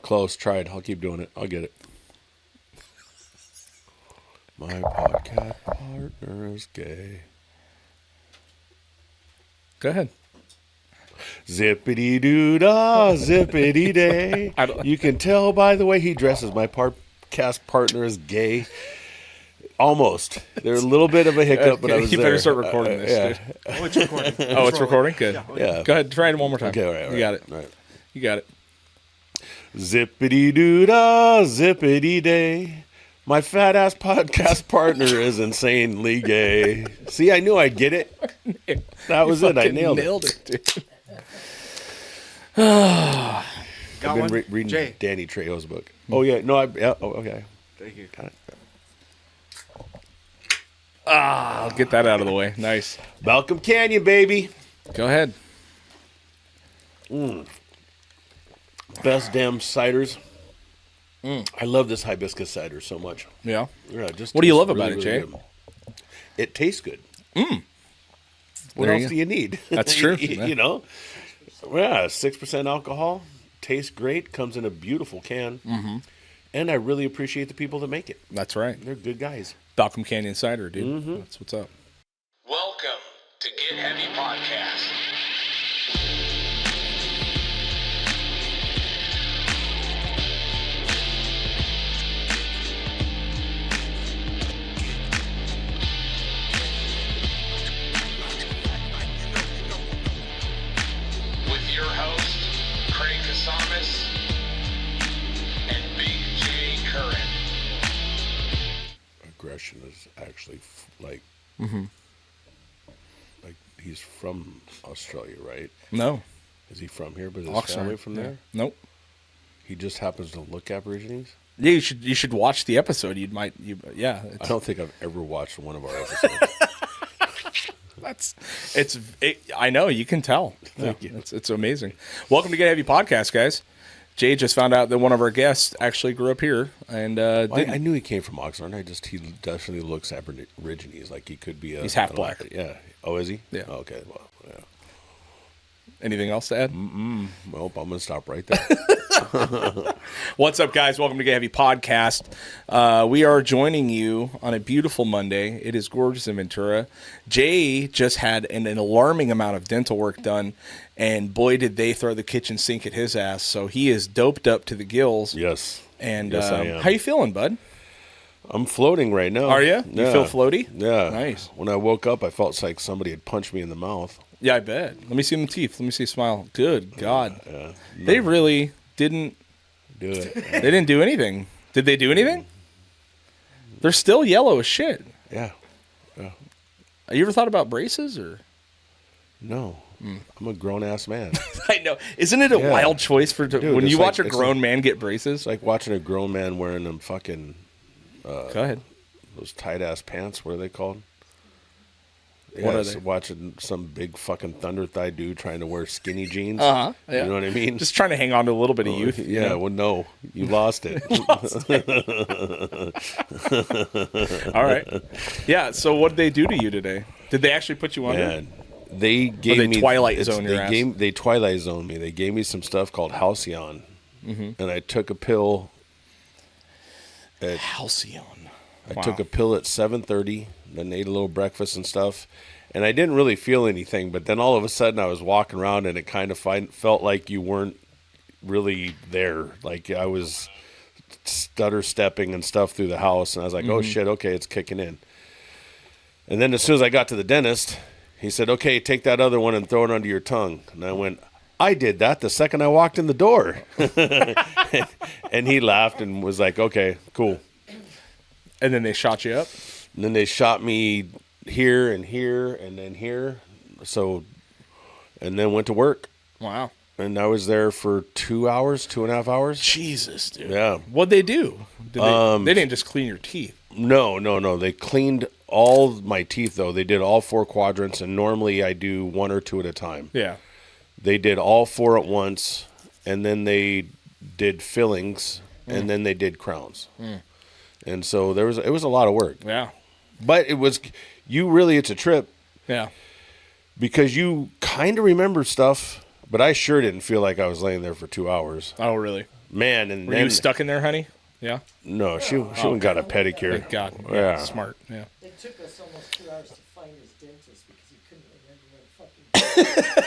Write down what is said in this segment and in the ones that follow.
Close. Tried. I'll keep doing it. I'll get it. My podcast partner is gay. Go ahead. Zippity doo dah, zippity day. You can tell by the way he dresses. My podcast partner is gay. Almost. There's a little bit of a hiccup, but I was You there. better start recording this, yeah. dude. Oh, it's recording. Oh, it's recording? Good. Yeah. Go ahead. Try it one more time. Okay, all right. You got it. All right. You got it. Zippity doo dah, zippity day. My fat ass podcast partner is insanely gay. See, I knew I'd get it. That was it. I nailed it. dude. Got I've one? been reading Jay. Danny Trejo's book. Oh yeah, no, okay. Thank you. Got it. I'll get that out of the way. Nice. Malcolm Canyon, baby. Go ahead. Best damn ciders. I love this hibiscus cider so much. Yeah. Yeah, it just What do you tastes love about it, Jay? good. It tastes good. What There else you do you need? That's true. you know? Yeah, 6% alcohol. Tastes great. Comes in a beautiful can. Mm-hmm. And I really appreciate the people that make it. That's right. They're good guys. Balcom Canyon Cider, dude. That's what's up. Welcome to Get Heavy Podcast. With your host, Craig Kasamis and Big J Curran. Aggression is actually like he's from Australia, right? No. Is he from here? But his Oxnard. family from there? Nope. He just happens to look Aborigines? Yeah, you should watch the episode. Yeah. I don't think I've ever watched one of our episodes. I know, you can tell. Thank you. It's amazing. Welcome to Get Heavy Podcast, guys. Jay just found out that one of our guests actually grew up here, and I knew he came from Oxnard. He definitely looks Aborigines. Like he could be He's half black. Yeah. Oh, is he? Yeah. Oh, okay. Well, yeah. anything else to add? Well, I'm gonna stop right there. What's up, guys? Welcome to Get Heavy Podcast. We are joining you on a beautiful Monday. It is gorgeous in Ventura. Jay just had an alarming amount of dental work done, and boy, did they throw the kitchen sink at his ass. So he is doped up to the gills. Yes. And Yes, I am. how you feeling, bud? I'm floating right now. Are you? You feel floaty? Yeah. Nice. When I woke up, I felt like somebody had punched me in the mouth. Yeah, I bet. Let me see them teeth. Let me see a smile. Good God. Yeah. They really didn't. Do it. They didn't do anything. Did they do anything? They're still yellow as shit. Yeah. You ever thought about braces or? No. I'm a grown ass man. I know. Isn't it a Yeah. wild choice for Dude, when it's you watch like- a it's grown like- man get braces? It's like watching a grown man wearing them fucking Go ahead. those tight ass pants. What are they called? Yeah, What are it's they? Watching some big fucking thunder thigh dude trying to wear skinny jeans. Yeah. You know what I mean? Just trying to hang on to a little bit of youth. you Yeah. know? Well, no, you lost it. All right. Yeah. So what did they do to you today? Did they actually put you under? Man, they gave they me Twilight it's- Zone your they ass? They Twilight Zone me. They gave me some stuff called Halcyon, and I took a pill. Halcyon. I took a pill at 7:30, then ate a little breakfast and stuff, and I didn't really feel anything. But then all of a sudden, I was walking around, and it kind of felt like you weren't really there. Like I was stutter stepping and stuff through the house, and I was like, "Oh shit, okay, it's kicking in." And then as soon as I got to the dentist, he said, "Okay, take that other one and throw it under your tongue." And I went, "I did that the second I walked in the door." And he laughed and was like, "Okay, cool." And then they shot you up. And then they shot me here and here and then here. So, and then went to work. Wow. And I was there for 2 hours, 2.5 hours. Jesus, dude. Yeah. What'd they do? They didn't just clean your teeth. No. They cleaned all my teeth, though. They did all 4 quadrants, and normally I do 1 or 2 at a time. Yeah. They did all 4 at once, and then they did fillings, and then they did crowns. And so it was a lot of work. Yeah. But it's a trip Yeah. because you kind of remember stuff, but I sure didn't feel like I was laying there for 2 hours. Oh, really? man. And Were then you stuck in there, honey? Yeah. no, she went got a pedicure. Thank God. Yeah. Smart. Yeah. It took us almost 2 hours to find his dentist because he couldn't remember where the fucking.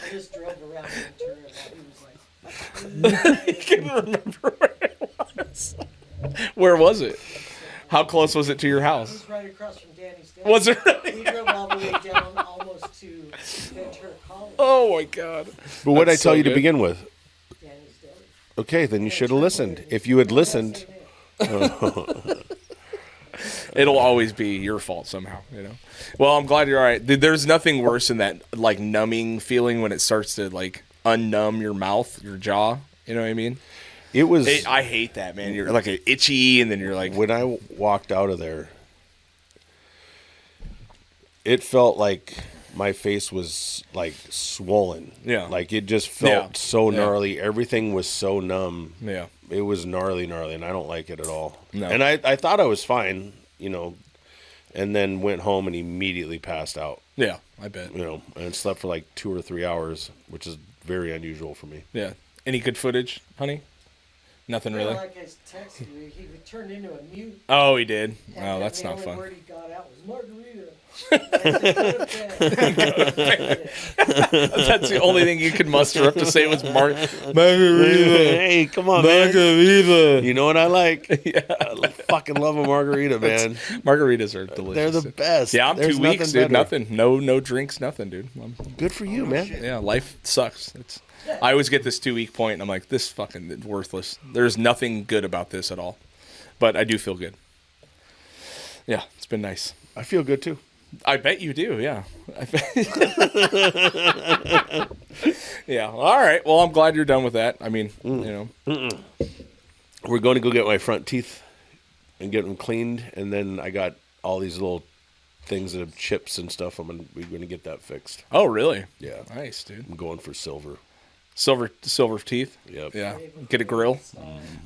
I just drove around Ventura while he was like. I can't remember where it was. Where was it? How close was it to your It house? was right across from Danny's dentist. Was it really? We drove all the way down almost to Ventura College. Oh my God. But what did I That's tell so you to good. begin with? Danny's deli. Okay, then you should have listened. If you had listened, It'll always be your fault somehow, you know. Well, I'm glad you're all right. There's nothing worse than that like numbing feeling when it starts to like unnumb your mouth, your jaw. You know what I mean? it was I hate that, man. You're like itchy, and then you're like, when I walked out of there. It felt like my face was like swollen. Yeah. Like it just felt Yeah. so Yeah. gnarly. Everything was so numb. yeah, It was gnarly, and I don't like it at all. No. And I thought I was fine, you know, and then went home and immediately passed out, yeah. I bet. you know, and slept for like 2 or 3 hours, which is very unusual for me. Yeah. Any good footage, honey? Nothing Yeah, really. like I texted you, he would turn into a mute. Oh, he did. And Oh, that's the not only fun. word he got out was margarita. Margarita. That's the only thing you could muster up to say was margarita. Hey, come on, man. Margarita. You know what I like? I fucking love a margarita, man. Margaritas are delicious. They're the best. Yeah, I'm There's 2 weeks, dude. better. Nothing. No drinks. Nothing, dude. Good for you, man. Yeah, life sucks. I always get this 2 week point, and I'm like, this fucking worthless. There's nothing good about this at all. But I do feel good. Yeah, it's been nice. I feel good too. I bet you do, yeah. Yeah. All right. Well, I'm glad you're done with that. I mean, you know. We're going to go get my front teeth and get them cleaned, and then I got all these little things that have chips and stuff. We're going to get that fixed. Oh, really? Yeah. Nice, dude. I'm going for silver. Silver teeth. Yep. Yeah. Get a grill.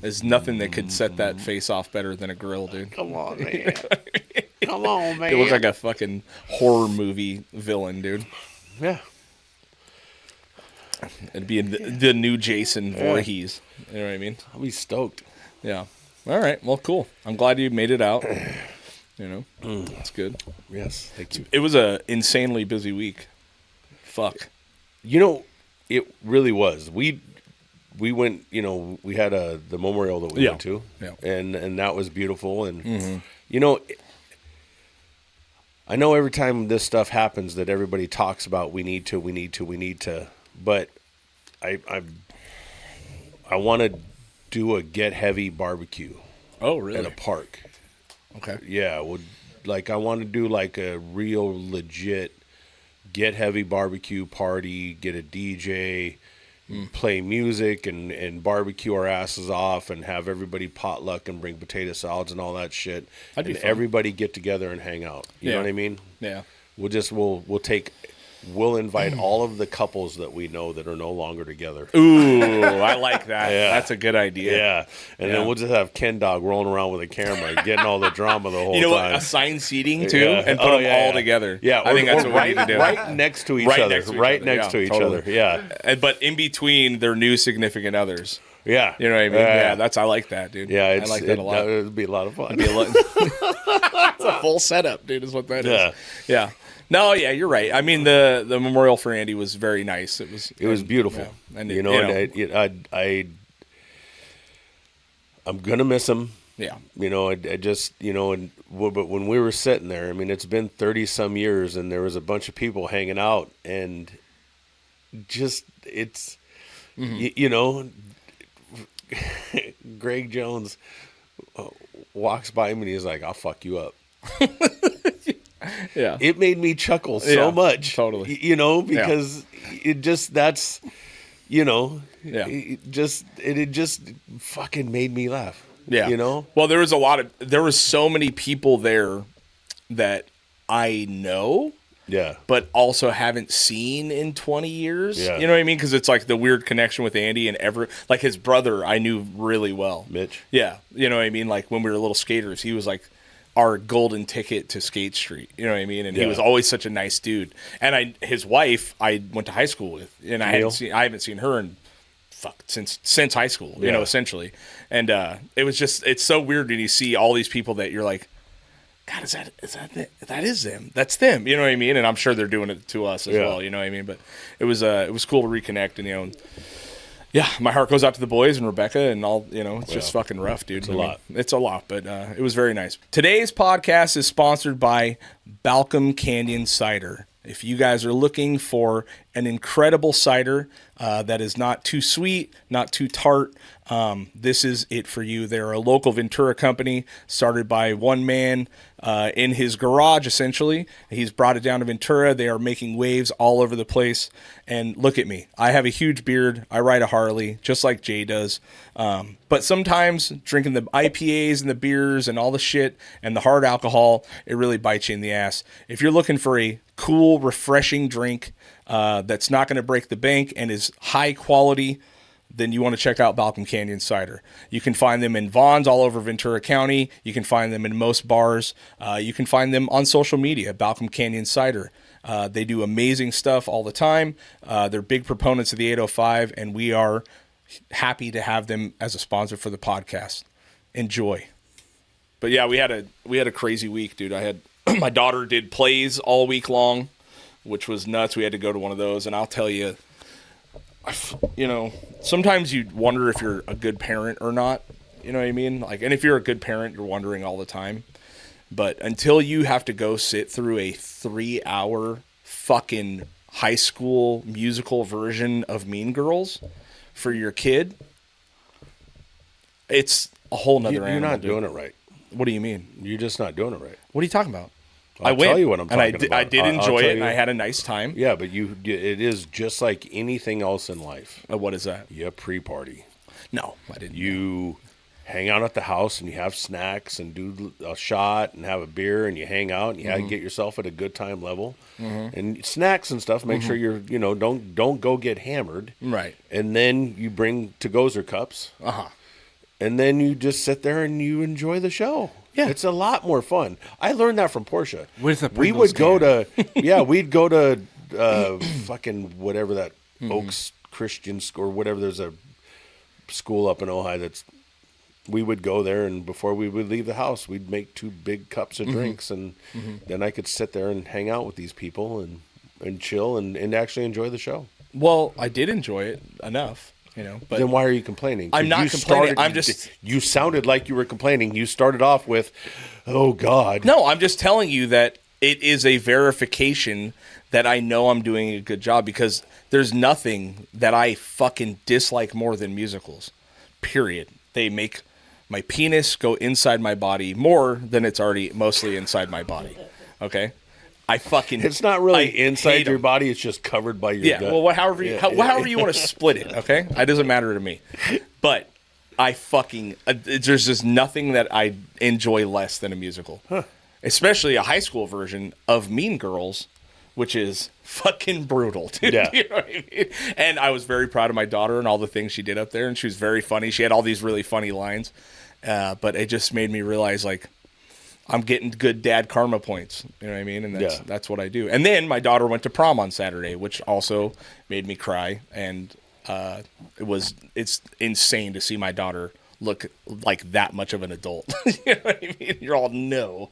There's nothing that could set that face off better than a grill, dude. Come on, man. Come on, man. You look like a fucking horror movie villain, dude. Yeah. It'd be the new Jason Voorhees. You know what I mean? I'll be stoked. Yeah. All right. Well, cool. I'm glad you made it out. You know, that's good. Yes. Thank you. It was a insanely busy week. Fuck. You know, it really was. We went, you know, we had the memorial that we Yeah. went to, Yeah. and that was beautiful. And you know, I know every time this stuff happens that everybody talks about we need to, but I want to do a get heavy barbecue Oh, at a really? park. Okay. Yeah, I want to do like a real legit get heavy barbecue party, get a DJ, play music and barbecue our asses off and have everybody potluck and bring potato salads and all that shit. That'd be And fun. everybody get together and hang out. You know Yeah. what I mean? Yeah. We'll invite all of the couples that we know that are no longer together. Ooh, I like that. Yeah. That's a good idea. Yeah. And Yeah. then we'll just have Ken Dog rolling around with a camera, getting all the drama the whole You know time. what? Assign seating too, Yeah. and put Oh, them yeah, all yeah. together. Yeah, I think that's or what we need to do. Right next to each Right other. next to each right other. next Yeah, to each totally. other. Yeah. But in between their new significant others. Yeah. You know what I mean? Yeah, I like that, dude. Yeah, I like that a lot. It'd be a lot of fun. It's a full setup, dude, is what that is. Yeah. Yeah. No, yeah, you're right. I mean, the memorial for Andy was very nice. It was beautiful. Yeah. And you know, I'm gonna miss him. yeah. You know, I just, you know, but when we were sitting there, I mean, it's been 30 some years, and there was a bunch of people hanging out, and just it's, you know, Greg Jones walks by me and he's like, "I'll fuck you up." Yeah. It made me chuckle so Yeah, much, totally. You know, because it just you know, Yeah. it just fucking made me laugh. Yeah. You know? Well, there was so many people there that I know, Yeah. but also haven't seen in 20 years. Yeah. You know what I mean? Because it's like the weird connection with Andy and like his brother I knew really well. Mitch. Yeah. You know what I mean? Like when we were little skaters, he was like our golden ticket to Skate Street. You know what I mean? And he Yeah. was always such a nice dude. And his wife, I went to high school with, and I haven't seen her in since high school, you know, essentially. And it's so weird when you see all these people that you're like, God, that is them. That's them. You know what I mean? And I'm sure they're doing it to us as well. You know what I mean? But it was cool to reconnect, and yeah, my heart goes out to the boys and Rebecca and all. It's just fucking rough, dude. It's a lot, but it was very nice. Today's podcast is sponsored by Balcom Canyon Cider. If you guys are looking for an incredible cider that is not too sweet, not too tart, this is it for you. They're a local Ventura company started by one man in his garage, essentially. He's brought it down to Ventura. They are making waves all over the place. And look at me. I have a huge beard. I ride a Harley, just like Jay does. But sometimes drinking the IPAs and the beers and all the shit and the hard alcohol, it really bites you in the ass. If you're looking for a cool, refreshing drink that's not going to break the bank and is high quality, then you want to check out Balcom Canyon Cider. You can find them in Vons all over Ventura County. You can find them in most bars. You can find them on social media, Balcom Canyon Cider. They do amazing stuff all the time. They're big proponents of the 805, and we are happy to have them as a sponsor for the podcast. Enjoy. But yeah, we had a crazy week, dude. I had my daughter did plays all week long, which was nuts. We had to go to one of those, and I'll tell you, sometimes you wonder if you're a good parent or not. You know what I mean? Like, and if you're a good parent, you're wondering all the time. But until you have to go sit through a 3-hour fucking high school musical version of Mean Girls for your kid, it's a whole nother animal. You're not dude. doing it right. What do you mean? You're just not doing it right. What are you talking about? I'll tell you what I'm talking about. I did enjoy it, and I had a nice time. Yeah, but it is just like anything else in life. What is that? You pre-party. No, I didn't. You hang out at the house, and you have snacks, and do a shot, and have a beer, and you hang out, and you get yourself at a good time level. Mm-hmm. And snacks and stuff, make sure you're, don't go get hammered. Right. And then you bring to-gozer cups. Uh-huh. And then you just sit there and you enjoy the show. Yeah. It's a lot more fun. I learned that from Portia. With the we would go to, we'd go to fucking whatever that Oaks Christian school or whatever. There's a school up in Ojai we would go there, and before we would leave the house, we'd make 2 big cups of drinks, and then I could sit there and hang out with these people and chill and actually enjoy the show. Well, I did enjoy it enough. But then why are you complaining? I'm not complaining. You sounded like you were complaining. You started off with, "Oh God." No, I'm just telling you that it is a verification that I know I'm doing a good job, because there's nothing that I fucking dislike more than musicals. Period. They make my penis go inside my body more than it's already mostly inside my body. Okay? It's not really inside your body. It's just covered by your gut. Well, however you want to split it, okay? It doesn't matter to me. But there's just nothing that I enjoy less than a musical. Huh. Especially a high school version of Mean Girls, which is fucking brutal, dude. Yeah. You know what I mean? And I was very proud of my daughter and all the things she did up there, and she was very funny. She had all these really funny lines. But it just made me realize, like, I'm getting good dad karma points. You know what I mean? And that's what I do. And then my daughter went to prom on Saturday, which also made me cry. And it's insane to see my daughter look like that much of an adult. You know what I mean? You're all no.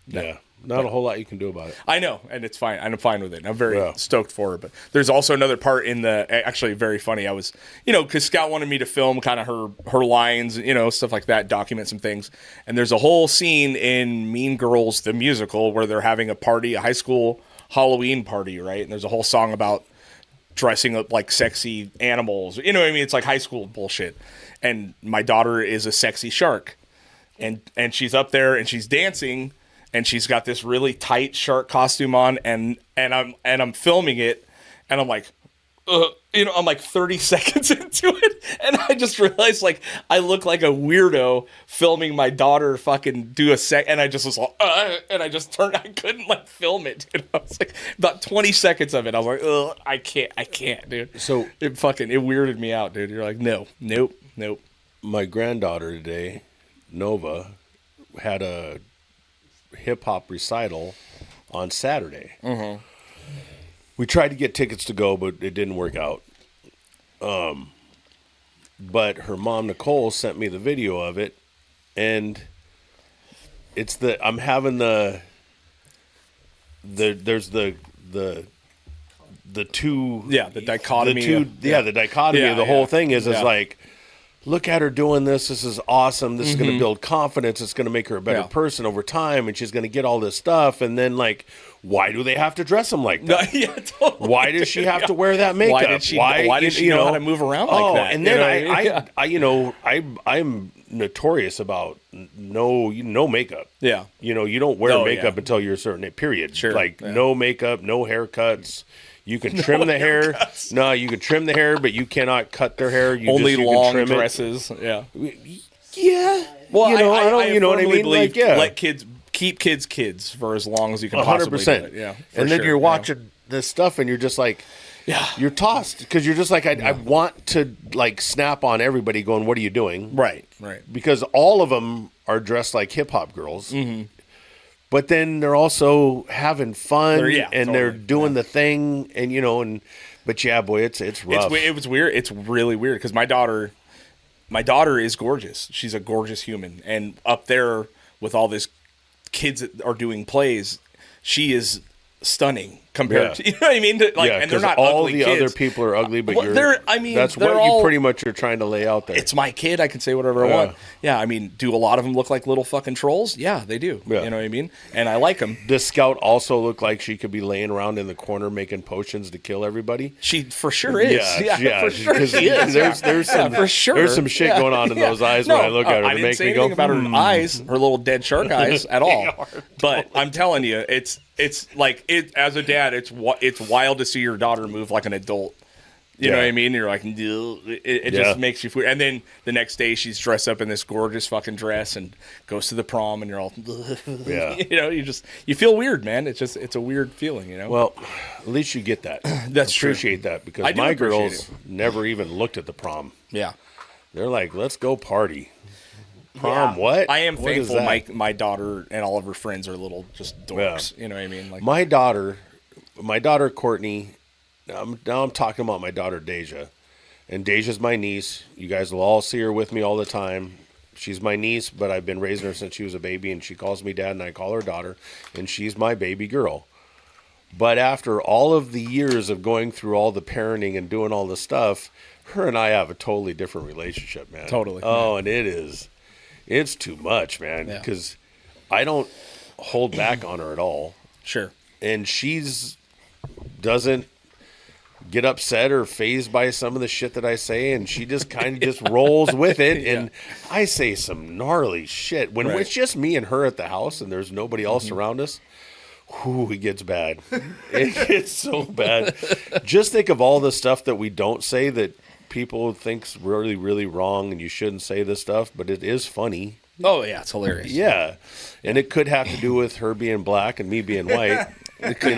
Yeah. Not a whole lot you can do about it. I know, and it's fine. I'm fine with it. I'm very stoked for her. But there's also another part actually very funny. I was, because Scout wanted me to film kind of her lines, stuff like that, document some things. And there's a whole scene in Mean Girls, the musical, where they're having a party, a high school Halloween party, right? And there's a whole song about dressing up like sexy animals. You know what I mean? It's like high school bullshit. And my daughter is a sexy shark. And she's up there and she's dancing. And she's got this really tight shark costume on, and I'm filming it, and I'm like, I'm like 30 seconds into it, and I just realized, like, I look like a weirdo filming my daughter fucking do and I just was like, and I just turned, I couldn't like film it, dude. I was like, about 20 seconds of it, I was like, I can't, dude. So it weirded me out, dude. You're like, nope. My granddaughter today Nova had a hip hop recital on Saturday. Mm-hmm. We tried to get tickets to go, but it didn't work out. But her mom, Nicole, sent me the video of it, and I'm having there's the two, the dichotomy. The dichotomy of the whole thing is like, look at her doing this. This is awesome. This is going to build confidence. It's going to make her a better person over time, and she's going to get all this stuff. And then, like, why do they have to dress them like that? Totally. Why does she have to wear that makeup? Why does she know how to move around like that? And then I'm notorious about no makeup. Yeah. You don't wear makeup until you're a certain period. Sure. Like no makeup, no haircuts. You can trim the hair. No, you can trim the hair, but you cannot cut their hair. You Only you long can trim dresses. Yeah. Yeah. Well, I don't. You know what I mean? Believe, Like, yeah. Let keep kids for as long as you can possibly do it. Yeah. And then you're watching this stuff, and you're just like, you're tossed because you're just like, I want to like snap on everybody, going, "What are you doing?" Right. Because all of them are dressed like hip hop girls. Mm-hmm. But then they're also having fun they're doing the thing, and but yeah, boy, it's rough. It was weird. It's really weird because my daughter is gorgeous. She's a gorgeous human, and up there with all these kids that are doing plays, she is stunning compared to, you know what I mean? And they're not all ugly the kids. other people are ugly, but that's they're what you pretty much are trying to lay out there. It's my kid. I can say whatever I want. Yeah, I mean, do a lot of them look like little fucking trolls? Yeah, they do. Yeah. You know what I mean? And I like them. Does Scout also look like she could be laying around in the corner making potions to kill everybody? She for sure is. Yeah, for sure she is. There's some for sure. There's some shit going on in those eyes when I look at her. I didn't say anything about her eyes, her little dead shark eyes at all. But I'm telling you, it's like as a dad, it's wild to see your daughter move like an adult. You know what I mean? You're like, it just makes you feel. And then the next day, she's dressed up in this gorgeous fucking dress and goes to the prom, and you're all, you feel weird, man. It's a weird feeling, you know. Well, at least you get that. That's true. Appreciate that because my girls never even looked at the prom. Yeah, they're like, let's go party. Prom? What? I am what thankful. My daughter and all of her friends are little just dorks. Yeah. You know what I mean? Like my daughter Courtney. Now I'm talking about my daughter Deja, and Deja's my niece. You guys will all see her with me all the time. She's my niece, but I've been raising her since she was a baby, and she calls me dad, and I call her daughter, and she's my baby girl. But after all of the years of going through all the parenting and doing all the stuff, her and I have a totally different relationship, man. Totally. Oh, and it's too much, man, because I don't hold back on her at all. Sure. And doesn't get upset or fazed by some of the shit that I say, and she just kind of just rolls with it. And I say some gnarly shit when it's just me and her at the house and there's nobody else around us. Whew, it gets bad. It gets so bad. Just think of all the stuff that we don't say that people think's really, really wrong, and you shouldn't say this stuff, but it is funny. Oh yeah, it's hilarious. Yeah, and it could have to do with her being black and me being white. It could,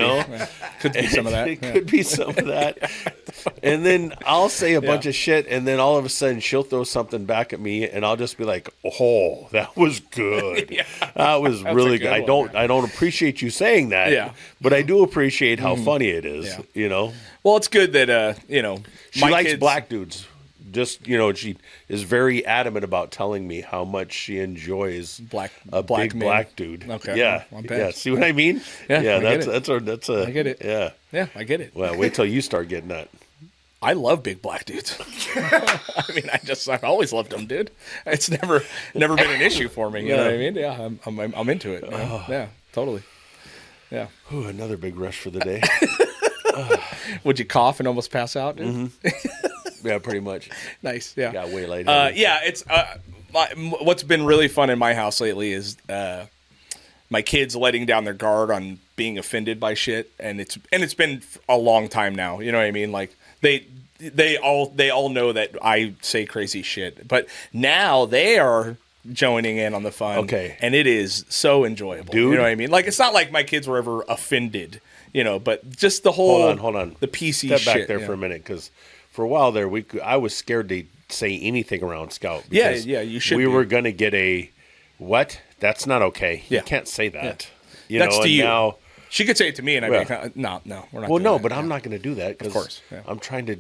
could be some of that. It could be some of that. And then I'll say a bunch of shit, and then all of a sudden she'll throw something back at me, and I'll just be like, "Oh, that was good. That was really good. I don't appreciate you saying that, but I do appreciate how funny it is. Yeah. You know. Well, it's good that she likes black dudes. Just she is very adamant about telling me how much she enjoys a big men. black dude. Okay, Yeah. See what I mean? Yeah, that's a. I get it. Yeah, I get it. Well, wait till you start getting that. I love big black dudes. I mean, I've always loved them, dude. It's never been an issue for me. You know what I mean? Yeah, I'm into it. Yeah, totally. Yeah. Ooh, another big rush for the day. Would you cough and almost pass out? Mm-hmm. Yeah, pretty much. Nice. Yeah. Got way later. It's what's been really fun in my house lately is my kids letting down their guard on being offended by shit, and it's been a long time now. You know what I mean? Like they all know that I say crazy shit, but now they are joining in on the fun. Okay. And it is so enjoyable. Dude. You know what I mean? Like, it's not like my kids were ever offended, but just the whole hold on. the PC Step shit. back there for a minute, because for a while there I was scared to say anything around Scout. Yeah, because you should we be. were gonna get a what? That's not okay. Yeah. You can't say that. That's to and you. now, She could say it to me, and I'd be like, no, we're not. well, doing no, that. but I'm not going to do that because course, yeah. I'm trying to,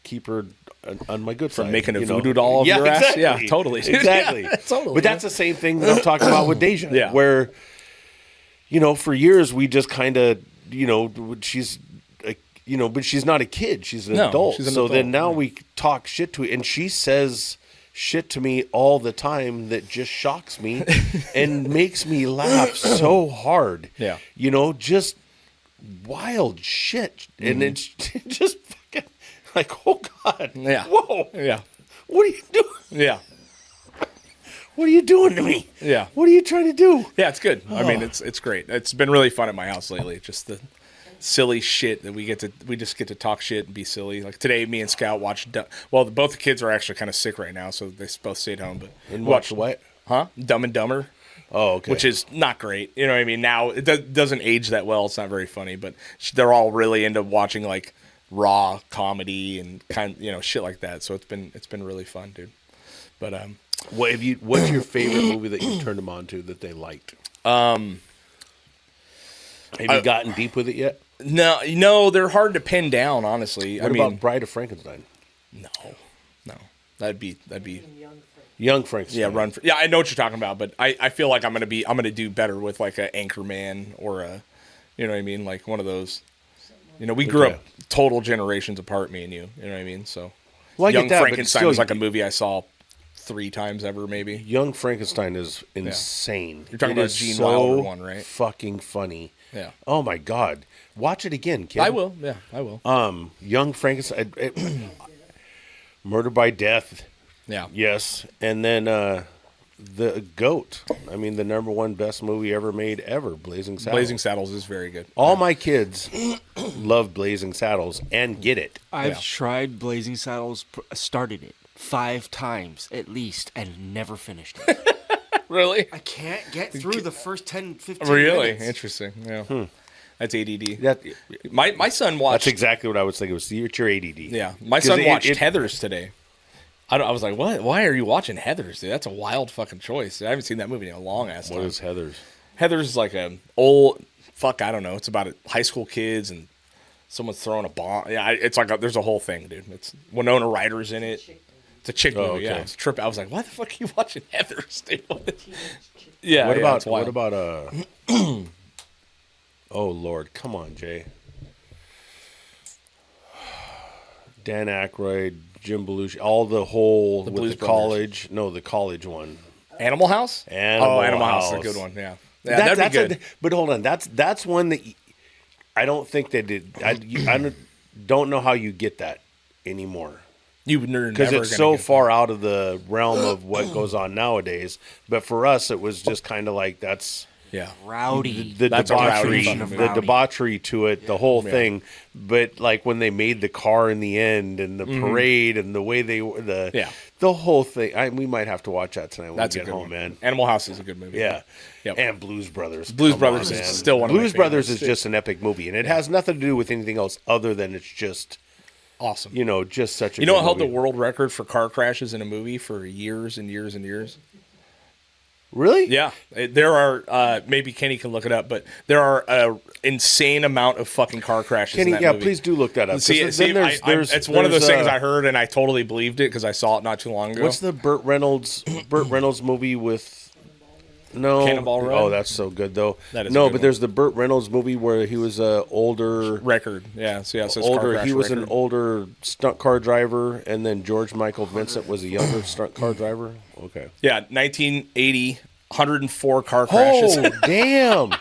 keep her on my good From side. making a voodoo doll of yeah, your ass? exactly. Yeah, totally. Exactly. Yeah, totally. But that's the same thing that I'm talking about with Deja. Yeah. Where, for years we just kind of, she's, but she's not a kid. She's an adult. she's an so adult, then now we talk shit to her, and she says shit to me all the time that just shocks me and makes me laugh so hard. Yeah. Just wild shit. And it's just fucking like, oh God. Yeah. Whoa. Yeah. What are you doing? Yeah. What are you doing to me? Yeah. What are you trying to do? Yeah, it's good. I mean, it's great. It's been really fun at my house lately. Just the silly shit that we just get to talk shit and be silly. Like today, me and Scout watched. Both the kids are actually kind of sick right now, so they both stayed home. But And watch what? Huh? Dumb and Dumber. Oh, okay. Which is not great. You know what I mean? Now it doesn't age that well. It's not very funny, but they're all really into watching like raw comedy and shit like that. So it's been really fun, dude. But what's your favorite movie that you turned them on to that they liked? Have you gotten deep with it yet? No, they're hard to pin down, honestly. What about Bride of Frankenstein? No, that'd be Young Frankenstein. Yeah, I know what you're talking about, but I feel like I'm gonna do better with like a Anchorman or a, you know what I mean, like one of those. We grew up total generations apart, me and you. You know what I mean? So, Well, I Young get that, but Frankenstein still, was like a movie I saw 3 times ever, maybe. Young Frankenstein is insane. You're talking It about is Gene so Wilder one, right? Fucking funny. Yeah. Oh my God. Watch it again, kid. I will. Yeah, I will. Young Frankenstein. Murder by Death. Yeah. Yes. And then The GOAT. I mean, the #1 best movie ever made ever, Blazing Saddles. Blazing Saddles is very good. All my kids love Blazing Saddles and get it. I've tried Blazing Saddles, started it 5 times at least, and never finished it. Really? I can't get through the first 10, 15 Really? minutes. Interesting. Yeah. That's ADD. That, My son watched. that's exactly what I was thinking. It was your ADD. Yeah. My son watched Heathers today. I was like, what? Why are you watching Heathers, dude? That's a wild fucking choice. I haven't seen that movie in a long ass time. What is Heathers? Heathers is like a old I don't know. It's about high school kids and someone's throwing a bomb. Yeah, it's like there's a whole thing, dude. It's Winona Ryder's in it. It's a chick movie. okay. Yeah, it's a trip. I was like, why the fuck are you watching Heathers, dude? Yeah. What yeah, about it's wild. Oh Lord, come on, Jay. Dan Aykroyd, Jim Belushi, all the whole with Blues the Brothers. college. No, the college one. Animal House? Animal Animal House is a House. good one. Yeah. Yeah, that'd be good. But hold on, that's one that I don't think they did. I don't know how you get that anymore because it's so far out of the realm of what goes on nowadays. But for us, it was just kind of like that's. Yeah. Rowdy. The That's a rowdy debauchery, fucking the movie. debauchery to it, the whole thing. But like when they made the car in the end and the parade and the way the whole thing. We might have to watch that tonight when That's we a get good home, one. man. Animal House is a good movie. Yeah. Yep. And Blues Brothers. Blues Come Brothers on, is man. still one of my Blues Brothers favorites. is just an epic movie, and it has nothing to do with anything else other than it's just Awesome. just such a. You know what good held the movie. world record for car crashes in a movie for years and years and years? Really? Yeah, there are. Maybe Kenny can look it up, but there are an insane amount of fucking car crashes. Kenny, in that yeah, movie. please do look that up. 'cause See, then there's- it's one of those there's, things I heard and I totally believed it because I saw it not too long ago. What's the Burt Reynolds movie with? No, Cannonball Run? Oh, that's so good though. That is a no, good but one. there's the Burt Reynolds movie where he was older. record? Yeah, so yeah, it says car Older, crash he was record. an older stunt car driver, and then George Michael Vincent was a younger stunt car driver. Okay. Yeah, 1980, 104 car crashes. Oh, damn!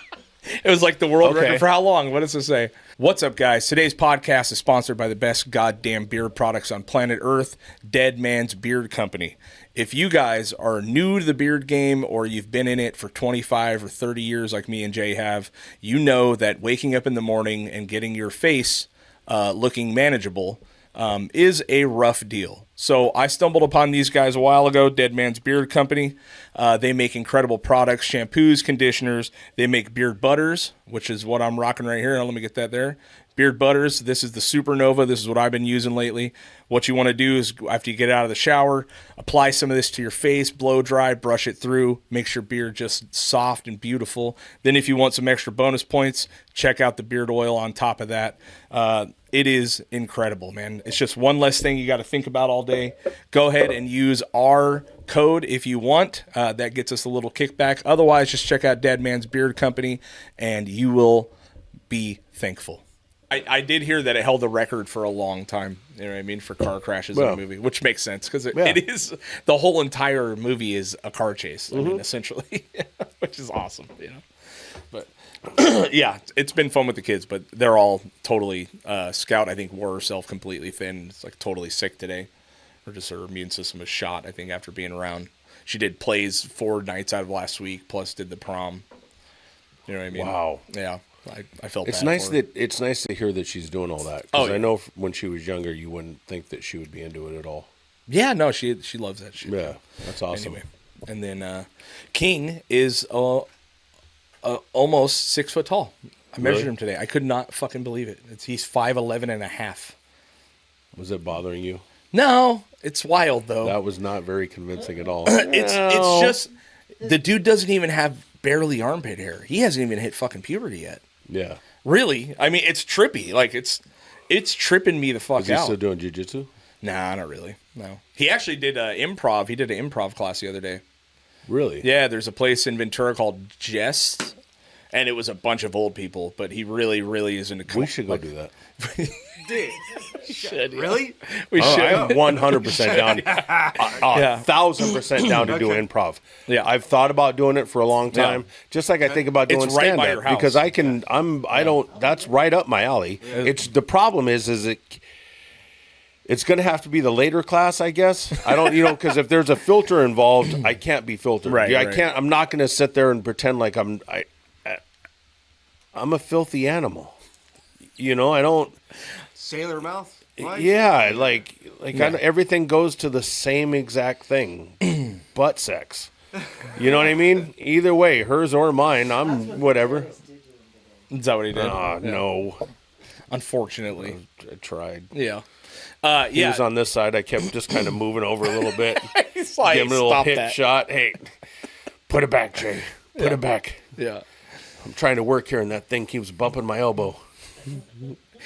It was like the world Okay. record for how long? What does it say? What's up, guys? Today's podcast is sponsored by the best goddamn beard products on planet Earth, Dead Man's Beard Company. If you guys are new to the beard game or you've been in it for 25 or 30 years like me and Jay have, you know that waking up in the morning and getting your face looking manageable is a rough deal. So I stumbled upon these guys a while ago, Dead Man's Beard Company. They make incredible products, shampoos, conditioners. They make beard butters, which is what I'm rocking right here. Let me get that there. beard butters. This is the Supernova. This is what I've been using lately. What you want to do is after you get out of the shower, apply some of this to your face, blow dry, brush it through, makes your beard just soft and beautiful. Then if you want some extra bonus points, check out the beard oil on top of that. It is incredible, man. It's just one less thing you got to think about all day. Go ahead and use our code if you want. That gets us a little kickback. Otherwise, just check out Dead Man's Beard Company, and you will be thankful. I did hear that it held the record for a long time, you know what I mean, for car crashes in a movie, which makes sense because it is, the whole entire movie is a car chase, I mean, essentially, which is awesome, you know. But yeah, it's been fun with the kids, but they're all totally, Scout, I think, wore herself completely thin. It's like totally sick today, or just her immune system was shot, I think, after being around. She did plays 4 nights out of last week, plus did the prom. You know what I mean? Wow. Yeah. I felt it's bad nice for her. that it's nice to hear that she's doing all that. Because I know when she was younger, you wouldn't think that she would be into it at all. Yeah, no, she loves that shit. Yeah, that's awesome. Anyway, and then King is almost 6 foot tall. I measured him today. I could not fucking believe it. He's 5'11" and a half. Was it bothering you? No, it's wild though. That was not very convincing at all. It's just the dude doesn't even have barely armpit hair. He hasn't even hit fucking puberty yet. Yeah. Really? I mean, it's trippy. Like it's tripping me the fuck Is he out. still doing jiu-jitsu? Nah, not really. No. He actually did improv. He did an improv class the other day. Really? Yeah, there's a place in Ventura called Jest, and it was a bunch of old people, but he really, really is into We should go do that. Dude, should, really? We should. I'm 100% down. 1,000% down to do improv. Yeah. I've thought about doing it for a long time. Just like I think about doing It's right by stand-up. your house. Because I don't, that's right up my alley. It's the problem is it's going to have to be the later class, I guess. I don't, because if there's a filter involved, I can't be filtered. Right, I right. can't, I'm not going to sit there and pretend like I'm a filthy animal. I don't. Sailor mouth? What? Yeah, like everything goes to the same exact thing, butt sex. You know what I mean? Either way, hers or mine, I'm whatever. Is that what he did? No, unfortunately. I tried. Yeah. He was on this side. I kept just kind of moving over a little bit, He's like, give him a little "Stop hip that." shot. Hey, put it back, Jay. Put it back. Yeah. I'm trying to work here, and that thing keeps bumping my elbow.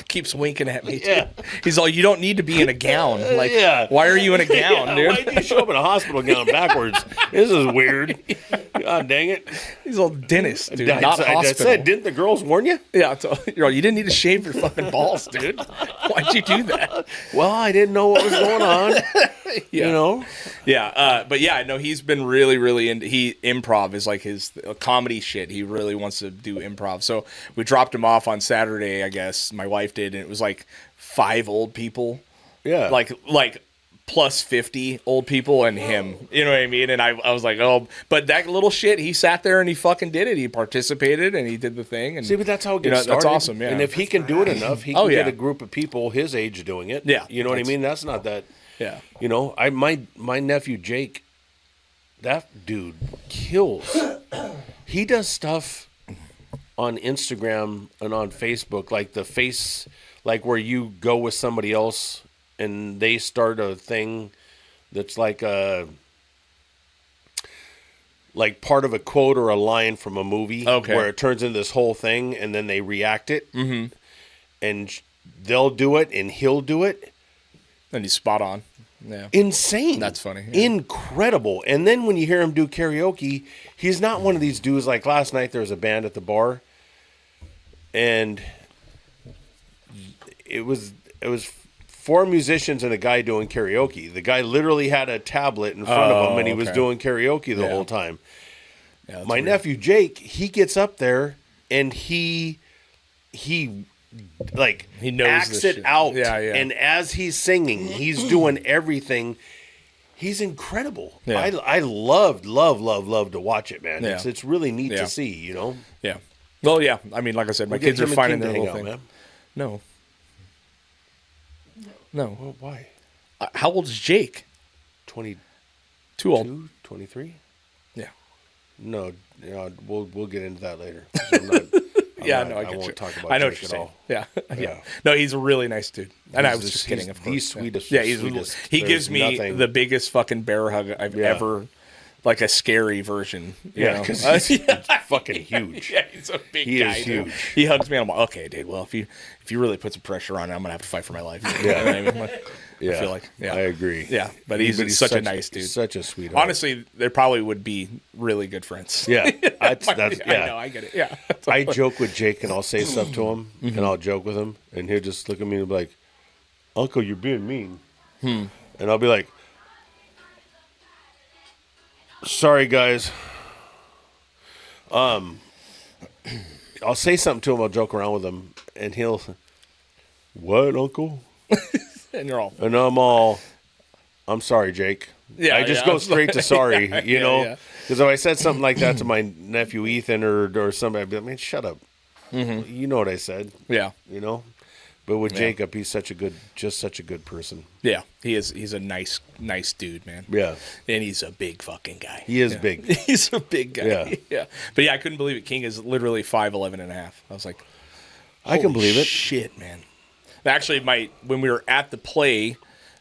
Keeps winking at me. Yeah. He's all, you don't need to be in a gown. Like, Yeah. why are you in a gown, dude? Why did you show up in a hospital gown backwards? This is weird. God dang it. He's all dentist, dude, I not hospital. said, didn't the girls warn you? Yeah, you're all, you didn't need to shave your fucking balls, dude. Why'd you do that? Well, I didn't know what was going on. Yeah. Yeah, but yeah, no, he's been really, really into improv is like his comedy shit. He really wants to do improv. So we dropped him off on Saturday, I guess. My wife did, and it was like 5 old people. Yeah. Like plus 50 old people and him. You know what I mean? And I was like, oh, but that little shit, he sat there and he fucking did it. He participated and he did the thing. And See, but that's how it gets started. That's awesome, yeah. And if he can do it enough, he can yeah. get a group of people his age doing it. Yeah. You know what I mean? That's not that. Yeah. My nephew Jake, that dude kills. He does stuff on Instagram and on Facebook, like the face, like where you go with somebody else and they start a thing that's like part of a quote or a line from a movie, where it turns into this whole thing, and then they react it, and they'll do it, and he'll do it. And he's spot on. Yeah. Insane. That's funny. Yeah. Incredible. And then when you hear him do karaoke, he's not one of these dudes like last night there was a band at the bar, and it was 4 musicians and a guy doing karaoke. The guy literally had a tablet in front of him, and he was doing karaoke the whole time. Yeah, My nephew Jake, he gets up there and he knows acts this it shit. out. Yeah, yeah. And as he's singing, he's doing everything. He's incredible. Yeah. I love to watch it, man. Yeah. It's really neat Yeah. to see, Yeah. Well, yeah. I mean, like I said, my kids are finding their little thing. man. No. Well, why? How old is Jake? 22, Too old. 23? Yeah. No, we'll get into that later. Yeah, no, I I get won't you. talk about I know what Jake you're at saying. all. Yeah. Yeah. No, he's a really nice dude. And I He's was the- just kidding, he's of the course. sweetest, Yeah, he's sweetest. he There's gives me nothing- the biggest fucking bear hug I've Yeah. ever, like a scary version. You Yeah, know? because he's fucking huge. Yeah, he's a big He guy. is dude. huge. He hugs me, and I'm like, okay, dude. Well, if you really put some pressure on it, I'm gonna have to fight for my life. You know what I mean? Like, Yeah, I feel like, yeah, I agree. Yeah, but he's such a nice dude. Such a sweetheart. Honestly, they probably would be really good friends. Yeah, I yeah. know, I get it. Yeah, I joke with Jake and I'll say stuff to him Mm-hmm. and I'll joke with him and he'll just look at me and be like, "Uncle, you're being mean," and I'll be like, "Sorry, guys." I'll say something to him. I'll joke around with him, and he'll, "What, Uncle?" and you're all. And I'm sorry, Jake. Yeah, I just yeah. go straight to sorry, Yeah, you yeah, know? yeah. Because if I said something like that to my nephew Ethan or somebody, I'd be like, man, shut up. You know what I said, Yeah, you know? But with Jacob, he's such a good person. yeah. He's a nice dude, man. Yeah. And he's a big fucking guy. He is Yeah. big. He's a big guy. Yeah. Yeah. But yeah, I couldn't believe it. King is literally 5'11" and a half. I was like, I can holy believe it. Shit, man. Actually, when we were at the play,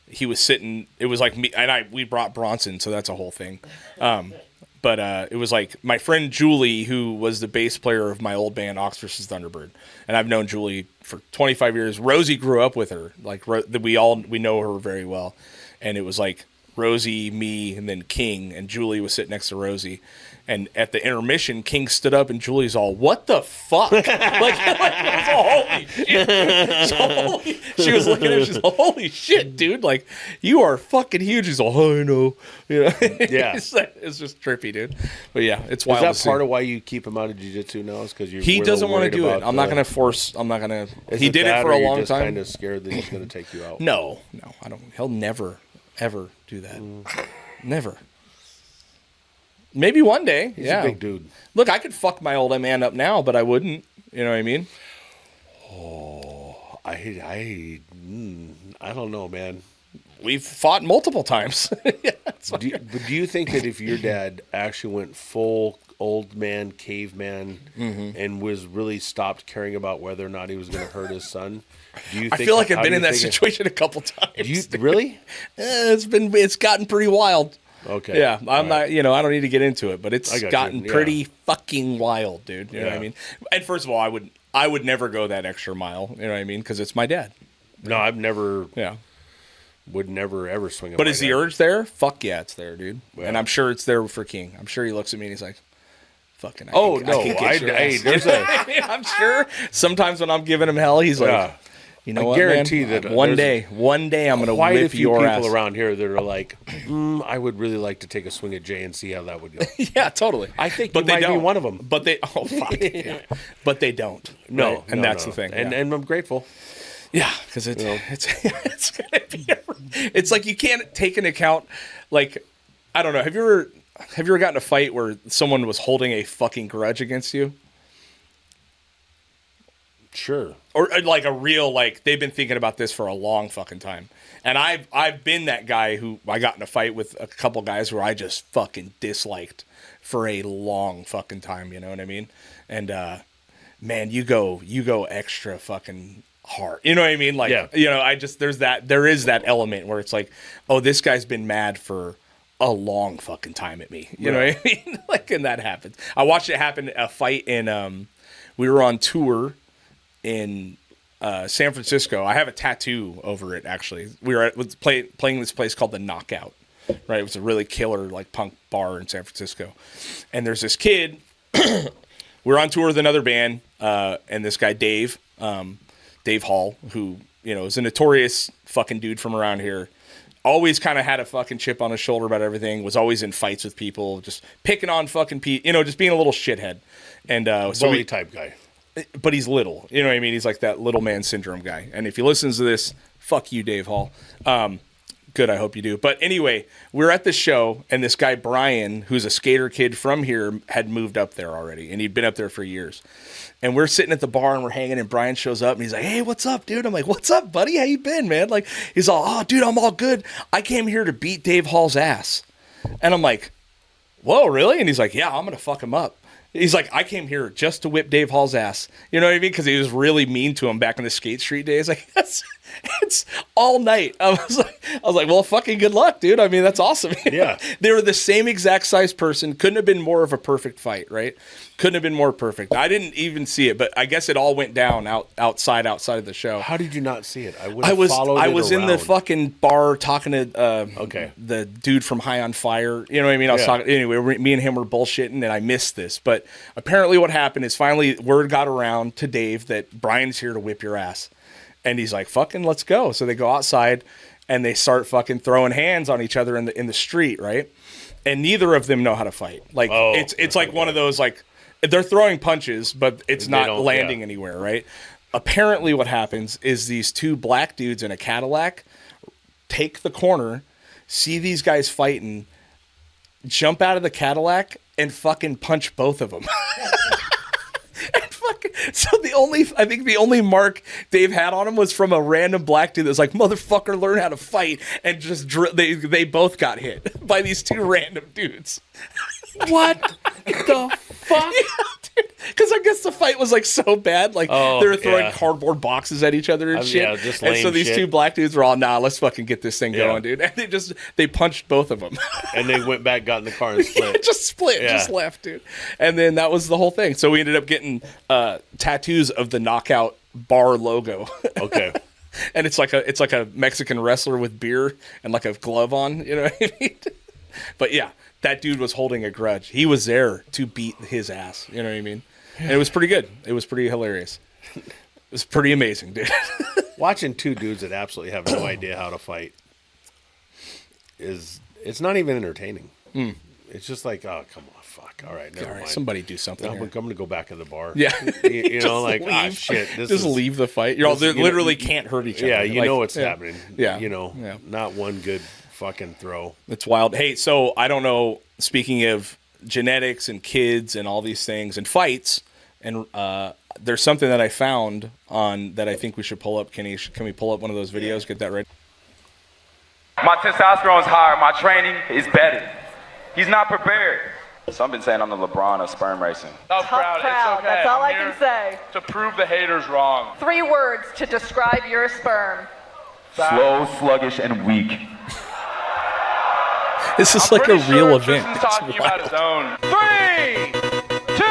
he was sitting. It was like me and we brought Bronson, so that's a whole thing. But it was like my friend Julie, who was the bass player of my old band Ox vs. Thunderbird, and I've known Julie for 25 years. Rosie grew up with her, like we know her very well, and it was like Rosie, me, and then King, and Julie was sitting next to Rosie. And at the intermission, King stood up, and Julie's all, "What the fuck?" like it was all, holy shit. She was looking at him, she's like, "Holy shit, dude! Like you are fucking huge." He's all, "I know," you know. Yeah. it's just trippy, dude. But yeah, it's Is wild. that to part see. of why you keep him out of jiu-jitsu now? Is because He doesn't want to do it. I'm not going to force. I'm not going to. He did it for a long time. Kind of scared that he's going to take you out. No, I don't. He'll never, ever do that. Never. Maybe one day. He's yeah. a big dude. Look, I could fuck my old man up now, but I wouldn't. You know what I mean? I don't know, man. We've fought multiple times. But do you think that if your dad actually went full old man, caveman, and was really stopped caring about whether or not he was going to hurt his son, do you I think, feel like I've how been do in you that think situation a couple times. Do you dude. really? It's gotten pretty wild. Okay. Yeah, I'm All not. right. I don't need to get into it, but it's I got you, gotten yeah. pretty fucking wild, dude. You know what I Yeah. mean? And first of all, I would never go that extra mile. You know what I mean? Because it's my dad. No, I've never, Yeah. would never ever swing. But is the urge there? Fuck yeah, it's there, dude. Well. And I'm sure it's there for King. I'm sure he looks at me and he's like, "Fucking." Oh, can no, kick your hey, ass." there's You know what I mean? I'm sure. Sometimes when I'm giving him hell, he's like, Yeah. "You know I what, guarantee man? that one there's day, I'm gonna quite a whip few your people ass." around here that are like, I would really like to take a swing at Jay and see how that would go. Yeah, totally. I think but you they might be don't. one of them. But they, oh fuck, yeah. But they don't. No, right? and no, that's no. the thing. And yeah. and I'm grateful. Yeah, because it's gonna be. It's like you can't take into account, like, I don't know. Have you ever gotten in a fight where someone was holding a fucking grudge against you, Sure. or like a real, like, they've been thinking about this for a long fucking time? And I've been that guy who I got in a fight with a couple guys where I just fucking disliked for a long fucking time. You know what I mean? And man, you go extra fucking hard. You know what I mean? Like, Yeah. there is that element where it's like, oh, this guy's been mad for a long fucking time at me. You know what I mean? Like, and that happens. I watched it happen, a fight in, we were on tour in San Francisco. I have a tattoo over it, actually. We were playing this place called the Knockout, right? It was a really killer, like, punk bar in San Francisco. And there's this kid, we're on tour with another band, and this guy, Dave Hall, who, is a notorious fucking dude from around here. Always kind of had a fucking chip on his shoulder about everything. Was always in fights with people, just picking on fucking people, just being a little shithead. And Bully type guy. but he's little. You know what I mean? He's like that little man syndrome guy. And if he listens to this, fuck you, Dave Hall. Good, I hope you do. But anyway, we're at the show, and this guy, Brian, who's a skater kid from here, had moved up there already, and he'd been up there for years. And we're sitting at the bar, and we're hanging, and Brian shows up, and he's like, "Hey, what's up, dude?" I'm like, "What's up, buddy? How you been, man?" Like, he's all, "Oh, dude, I'm all good. I came here to beat Dave Hall's ass." And I'm like, "Whoa, really?" And he's like, "Yeah, I'm going to fuck him up." He's like, I came here just to whip Dave Hall's ass. You know what I mean? Because he was really mean to him back in the Skate Street days. Like, it's all night. I was like, well, fucking good luck, dude. I mean, that's awesome. Yeah. They were the same exact size person. Couldn't have been more of a perfect fight, right? Couldn't have been more perfect. I didn't even see it, but I guess it all went down outside of the show. How did you not see it? I was in the fucking bar talking to the dude from High on Fire. You know what I mean? I was talking anyway. Me and him were bullshitting, and I missed this. But apparently, what happened is finally word got around to Dave that Brian's here to whip your ass, and he's like, "Fucking let's go!" So they go outside, and they start fucking throwing hands on each other in the street, right? And neither of them know how to fight. Like it's like one of those like they're throwing punches, but it's not landing anywhere, right? Apparently what happens is these two black dudes in a Cadillac take the corner, see these guys fighting, jump out of the Cadillac, and fucking punch both of them. So I think the only mark Dave had on him was from a random black dude that was like, motherfucker, learn how to fight. And just they both got hit by these two random dudes. What the fuck? Because I guess the fight was like so bad, like they were throwing cardboard boxes at each other and shit. Yeah, just and so lame these shit. two black dudes were all, nah, let's fucking get this thing going, dude. And they punched both of them. And they went back, got in the car, and split. Just left, dude. And then that was the whole thing. So we ended up getting tattoos of the Knockout bar logo. Okay. And it's like a Mexican wrestler with beer and like a glove on, you know what I mean? But yeah, that dude was holding a grudge. He was there to beat his ass, you know what I mean? And it was pretty good. It was pretty hilarious. It was pretty amazing, dude. Watching two dudes that absolutely have no idea how to fight it's not even entertaining. It's just like, oh, come on, fuck. All right, never mind. Somebody do something. I'm going to go back to the bar. Yeah. You know, like, ah, shit. Just leave the fight. You're all literally can't hurt each other. Yeah, you like, know what's happening. Yeah. You know, not one good fucking throw. It's wild. Hey, so I don't know, speaking of genetics and kids and all these things and fights, and there's something that I found on that I think we should pull up. Can we pull up one of those videos? Get that ready. My testosterone's higher. My training is better. He's not prepared. Some been saying I'm the LeBron of sperm racing. Tough crowd. It's okay. That's all I'm I can here say. to prove the haters wrong. 3 words to describe your sperm. Slow, sluggish, and weak. This is I'm like a pretty real sure event. Tristan's It's talking about his wild. own. 3, 2,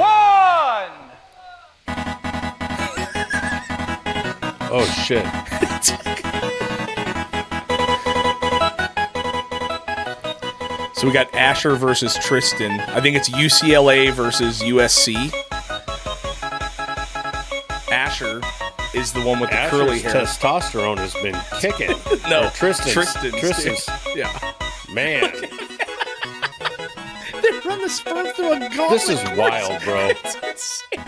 1. Oh, shit. So we got Asher versus Tristan. I think it's UCLA versus USC. Asher is the one with the curly hair. Testosterone has been kicking. No, Or Tristan's. Yeah. Man, They run the sperm through a gauntlet. this is wild, bro. It's insane.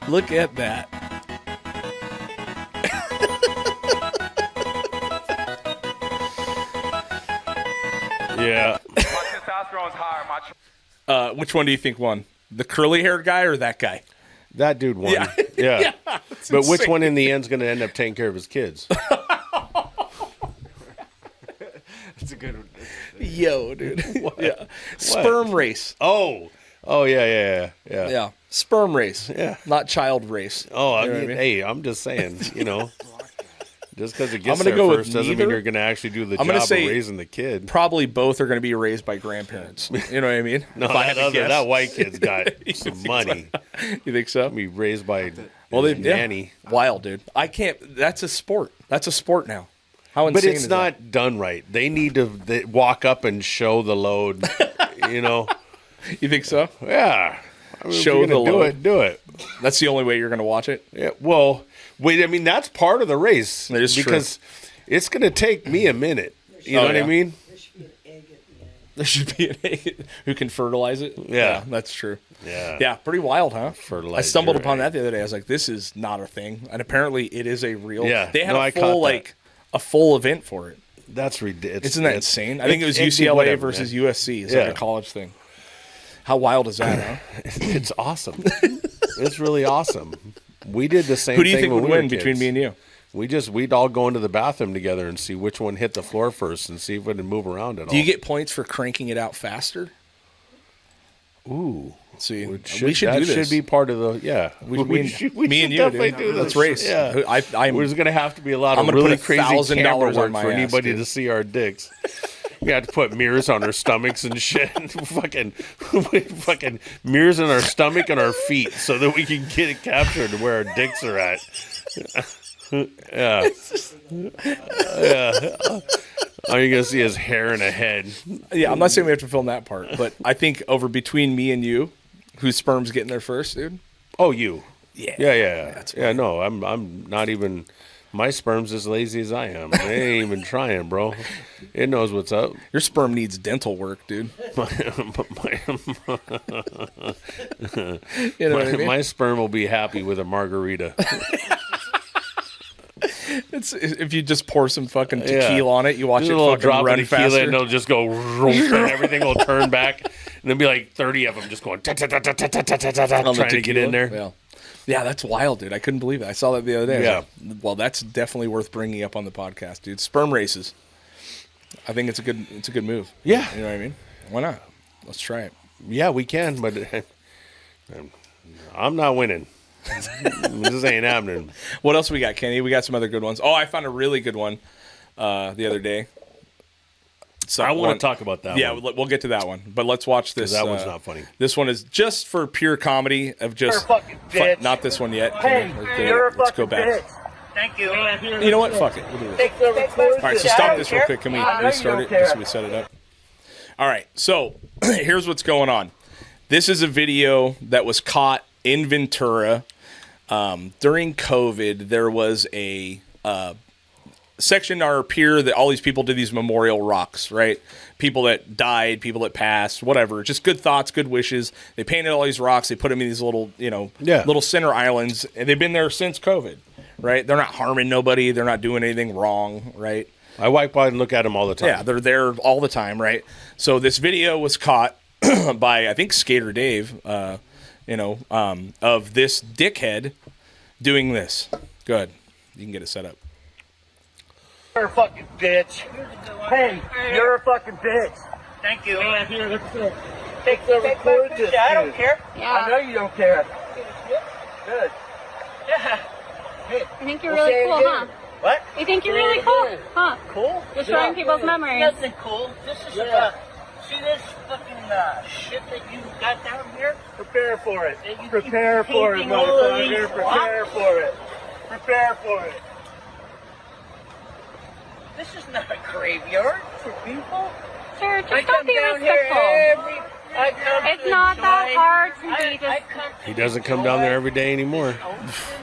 Look at that. Yeah. My testosterone's higher. Which one do you think won? The curly-haired guy or that guy? That dude won. Yeah. Yeah. It's But which insane. one in the end is going to end up taking care of his kids? That's a good one. Yo, dude. Yeah. Sperm race. Oh, yeah. Yeah. Sperm race. Yeah. Not child race. Oh, I You know mean, what I mean? hey, I'm just saying, you know, just because it gets gonna there go with first doesn't mean neither. you're going to actually do the I'm job gonna of say raising the kid. Probably both are going to be raised by grandparents. You know what I mean? No, If I had to guess. that white kid's got some money. You think so? Be raised by Well, his yeah. nanny. Wild, dude. I can't. That's a sport. That's a sport now. How insane But it's is not that? done right. They need to walk up and show the load, you know? You think so? Yeah. I mean, if Show you're gonna the load. Do it. That's the only way you're going to watch it. Yeah. Well, wait, I mean, that's part of the race. That is true. because it's going to take me a minute. You Oh, know what yeah. I mean? There should be an egg at the end. There should be an egg who can fertilize it. Yeah. That's true. Yeah. Yeah, pretty wild, huh? Fertilize I stumbled your upon egg. that the other day. I was like, this is not a thing. And apparently it is a real. Yeah. They had No, I a caught full, that. a full event for it. That's ridiculous. Isn't that insane? I think it was UCLA versus USC. It's like Yeah. a college thing. How wild is that, huh? It's awesome. It's really awesome. We did the same Who do you thing think when would we were win between kids. me and you? we'd all go into the bathroom together and see which one hit the floor first and see if it would move around at all. Do you get points for cranking it out faster? Ooh. See, We should should do this. should be part of the me and you, definitely dude. do this. Let's race. Yeah. There's going to have to be a lot I'm of gonna really put crazy $1,000 camera on work my for ass, anybody dude. to see our dicks. We have to put mirrors on our stomachs and shit. fucking mirrors in our stomach and our feet so that we can get it captured where our dicks are at. Yeah. All you're going to see is hair and a head. Yeah, I'm not saying we have to film that part, but I think over between me and you, whose sperm's getting there first, dude? Oh, you. Yeah. Yeah, no, I'm not even... My sperm's as lazy as I am. They ain't even trying, bro. It knows what's up. Your sperm needs dental work, dude. You know what I mean? My sperm will be happy with a margarita. It's if you just pour some fucking tequila on it, you watch Just it a little fucking drop run of tequila faster. and it'll just go, and everything will turn back. And there'll be like 30 of them just going, On the trying to get in tequila? there. Yeah, that's wild, dude. I couldn't believe it. I saw that the other day. Yeah. Well, that's definitely worth bringing up on the podcast, dude. Sperm races. I think it's a good move. Yeah. You know what I mean? Why not? Let's try it. Yeah, we can, but I'm not winning. This ain't happening. What else we got, Kenny? We got some other good ones. Oh, I found a really good one the other day. So I want to talk about that Yeah, one. we'll get to that one. But let's watch this. That one's not funny. This one is just for pure comedy of just... You're a fucking bitch. Not this one yet. Hey, you're a Let's go fucking back. bitch. Thank you. You know what? Fuck it. We'll do this. All right, so stop this real quick. Can we restart it just so we set it up? All right, so here's what's going on. This is a video that was caught in Ventura. During COVID, there was a section on our pier that all these people did these memorial rocks, right? People that died, people that passed, whatever. Just good thoughts, good wishes. They painted all these rocks. They put them in these little, little center islands, and they've been there since COVID, right? They're not harming nobody. They're not doing anything wrong, right? I wipe by and look at them all the time. Yeah, they're there all the time, right? So this video was caught by, I think, Skater Dave, of this dickhead doing this. Go ahead. You can get it set up. You're a fucking bitch. Hey, you're a fucking bitch. Thank you. Take the record this. I don't care. Yeah. I know you don't care. Good. Yeah. You think you're really cool, huh? What? You think you're really cool, huh? Cool? Destroying people's memories. Nothing cool. This is about. See this fucking shit that you got down here? Prepare for it. Prepare for it, motherfucker. Prepare for it. Prepare for it. This is not a graveyard for people. Sure, just I don't come be down here respectful. It's It's not that hard to be just... He doesn't come down there every day anymore.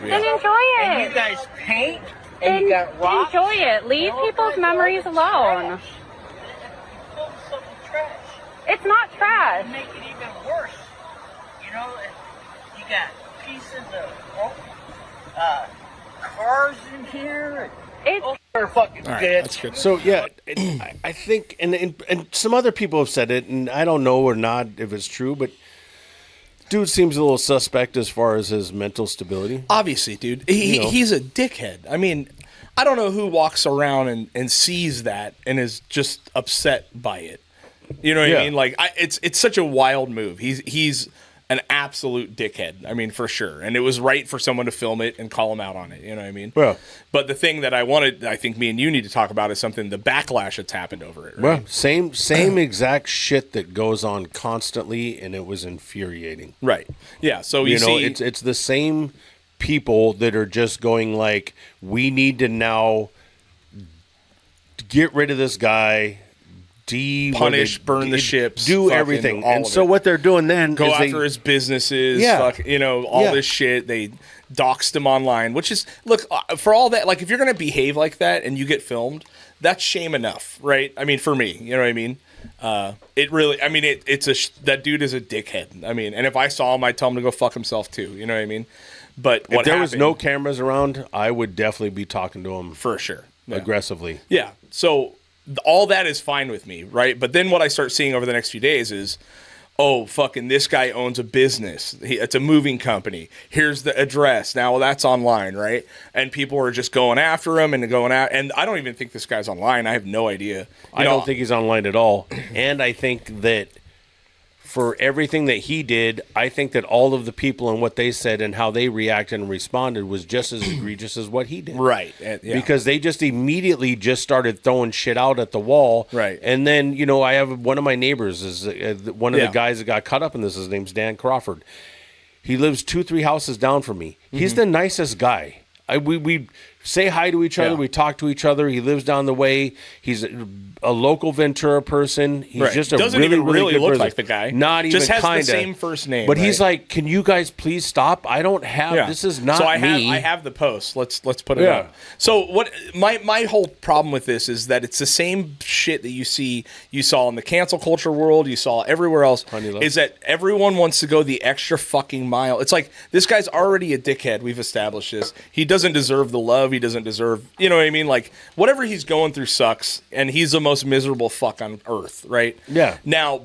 Then enjoy And you it. guys paint, and you got rocks. Enjoy it. Leave people's memories alone. Pull something trash. It's not trash. Make it even worse. You know, you got pieces of cars in here. It's You're a fucking All right, bitch. that's good. So yeah, I think, and some other people have said it, and I don't know or not if it's true, but dude seems a little suspect as far as his mental stability. Obviously, dude. He's a dickhead. I mean, I don't know who walks around and sees that and is just upset by it. You know what I mean? Like, it's such a wild move. He's an absolute dickhead. I mean, for sure. And it was right for someone to film it and call him out on it. You know what I mean? Well, but the thing that I think me and you need to talk about is something, the backlash that's happened over it. Right? well, same exact shit that goes on constantly, and it was infuriating. Right. Yeah. So You know, see, it's the same people that are just going like, we need to now get rid of this guy. Punish, burn the ships, do fucking everything. all And of so it. what they're doing then go is after his businesses, Yeah. all Yeah. this shit. They doxed him online, which is, look, for all that, like, if you're going to behave like that and you get filmed, that's shame enough, right? I mean, for me, you know what I mean? It really, I mean, that dude is a dickhead. I mean, and if I saw him, I'd tell him to go fuck himself too, you know what I mean? But if what there was happened- no cameras around, I would definitely be talking to him for sure. Yeah. aggressively. Yeah. So all that is fine with me, right? But then what I start seeing over the next few days is oh, fucking this guy owns a business. It's a moving company. Here's the address. Now that's online, right? And people are just going after him and going out. And I don't even think this guy's online. I have no idea. I don't think he's online at all. And I think that for everything that he did, I think that all of the people and what they said and how they reacted and responded was just as egregious as what he did. Right. Because they just immediately just started throwing shit out at the wall. Right. And then, I have one of my neighbors is one of the guys that got caught up in this. His name's Dan Crawford. He lives 2-3 houses down from me. He's the nicest guy. We say hi to each other. Yeah. We talk to each other. He lives down the way. He's a local Ventura person. He's just a doesn't really, even really good look person. like the guy. Not even just has kinda. the same first name. But right? he's like, "Can you guys please stop? I don't have. This is not so I me." I have the post. Let's put it up. So what my whole problem with this is that it's the same shit that you saw in the cancel culture world, you saw everywhere else. Is that everyone wants to go the extra fucking mile? It's like this guy's already a dickhead. We've established this. He doesn't deserve the love. He doesn't deserve. You know what I mean? Like whatever he's going through sucks, and he's the most miserable fuck on earth, right? Yeah. Now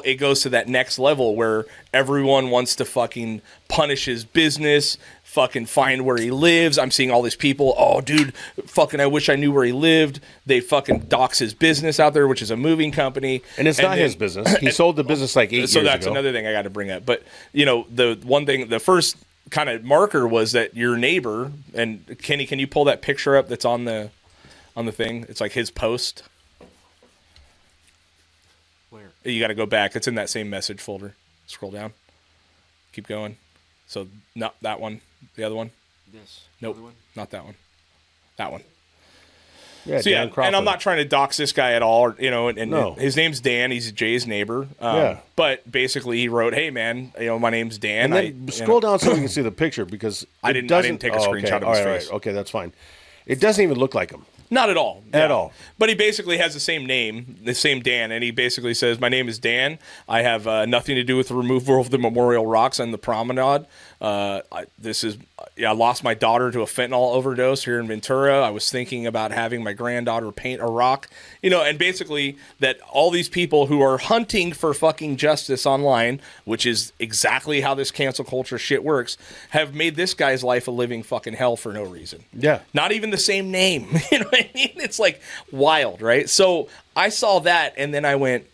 it goes to that next level where everyone wants to fucking punish his business, fucking find where he lives. I'm seeing all these people. Oh, dude, fucking, I wish I knew where he lived. They fucking dox his business out there, which is a moving company. And it's not his business. He sold the business like 8 years ago. So that's another thing I got to bring up. But, the one thing, the first kind of marker was that your neighbor, and Kenny, can you pull that picture up that's on the thing? It's like his post. Where? You got to go back. It's in that same message folder. Scroll down. Keep going. So not that one. The other one. This. Nope. Other one? Not that one. That one. Yeah, So Dan Crawford. and I'm not trying to dox this guy at all, and No. his name's Dan. He's Jay's neighbor. But basically, he wrote, "Hey, man, my name's Dan." And then scroll down so we can see the picture because I didn't take a screenshot of his face. Right. Okay, that's fine. It doesn't even look like him. Not at all. At all. But he basically has the same name, the same Dan, and he basically says, "My name is Dan. I have nothing to do with the removal of the memorial rocks on the promenade. I lost my daughter to a fentanyl overdose here in Ventura. I was thinking about having my granddaughter paint a rock." And basically that all these people who are hunting for fucking justice online, which is exactly how this cancel culture shit works, have made this guy's life a living fucking hell for no reason. Yeah. Not even the same name. You know what I mean? It's like wild, right? So I saw that and then I went,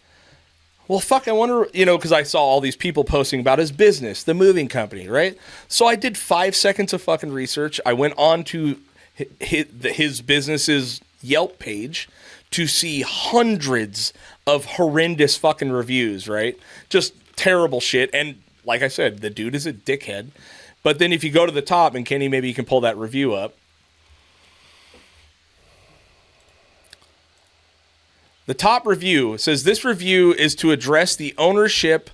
well, fuck, I wonder, because I saw all these people posting about his business, the moving company, right? So I did 5 seconds of fucking research. I went on to his business's Yelp page to see hundreds of horrendous fucking reviews, right? Just terrible shit. And like I said, the dude is a dickhead. But then if you go to the top, and Kenny, maybe you can pull that review up. The top review says this review is to address the ownership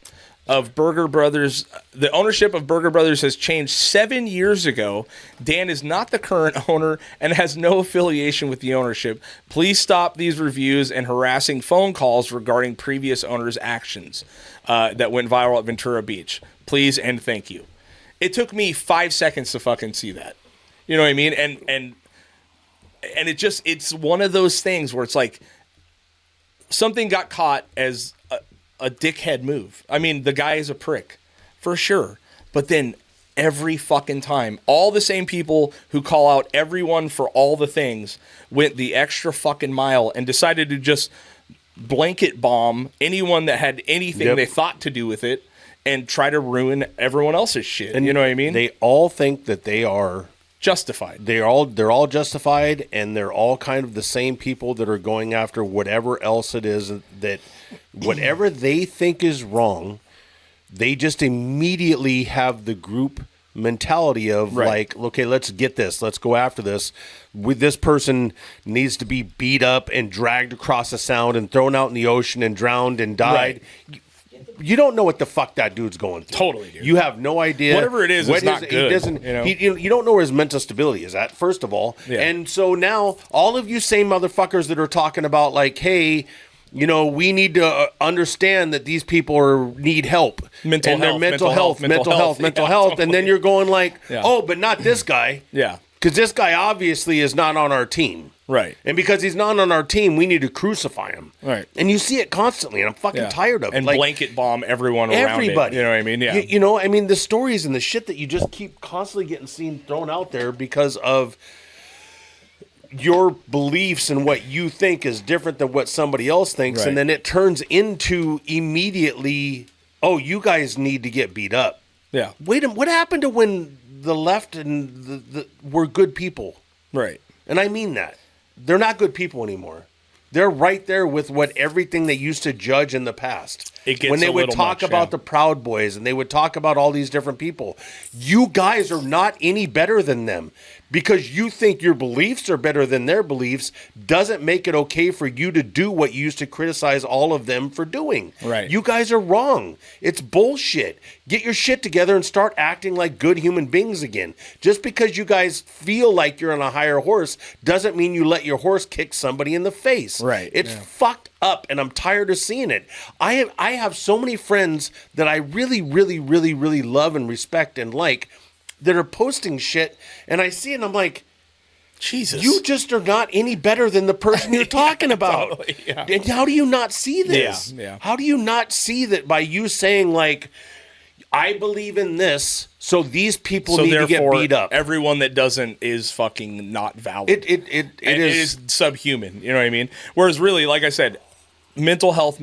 of Burger Brothers. The ownership of Burger Brothers has changed 7 years ago. Dan is not the current owner and has no affiliation with the ownership. Please stop these reviews and harassing phone calls regarding previous owners' actions that went viral at Ventura Beach. Please and thank you. It took me 5 seconds to fucking see that. You know what I mean? And it's one of those things where it's like, something got caught as a dickhead move. I mean, the guy is a prick, for sure. But then every fucking time, all the same people who call out everyone for all the things went the extra fucking mile and decided to just blanket bomb anyone that had anything they thought to do with it and try to ruin everyone else's shit. And you know what I mean? They all think that they are justified. They're all justified, and they're all kind of the same people that are going after whatever else it is that whatever they think is wrong, they just immediately have the group mentality of like, okay, let's get this, let's go after this. This person needs to be beat up and dragged across the sound and thrown out in the ocean and drowned and died. Right. You don't know what the fuck that dude's going through. Totally, dude. You have no idea. Whatever it is, it's not good. He doesn't. You don't know where his mental stability is at. First of all, and so now all of you same motherfuckers that are talking about like, hey, we need to understand that these people need help. Mental health, and then you're going like, oh, but not this guy. Yeah. Because this guy obviously is not on our team. Right. And because he's not on our team, we need to crucify him. Right. And you see it constantly, and I'm fucking tired of it. And Like, blanket bomb everyone around everybody. it. You know what I mean? Yeah. You know, I mean, the stories and the shit that you just keep constantly getting seen thrown out there because of your beliefs and what you think is different than what somebody else thinks. Right. And then it turns into immediately, oh, you guys need to get beat up. Yeah. Wait a minute, what happened to when the left and the were good people? Right. And I mean that. They're not good people anymore. They're right there with what everything they used to judge in the past. It gets when they a would little talk much, about yeah. the Proud Boys and they would talk about all these different people. You guys are not any better than them. Because you think your beliefs are better than their beliefs doesn't make it okay for you to do what you used to criticize all of them for doing. Right. You guys are wrong. It's bullshit. Get your shit together and start acting like good human beings again. Just because you guys feel like you're on a higher horse doesn't mean you let your horse kick somebody in the face. Right. It's fucked up, and I'm tired of seeing it. I have so many friends that I really, really, really, really love and respect and like that are posting shit, and I see it and I'm like, Jesus. you just are not any better than the person you're talking about. Totally, yeah. And how do you not see this? Yeah. How do you not see that by you saying, like, I believe in this, so these people need to get beat up? Everyone that doesn't is fucking not valid. It And is subhuman. You know what I mean? Whereas really, like I said, mental health.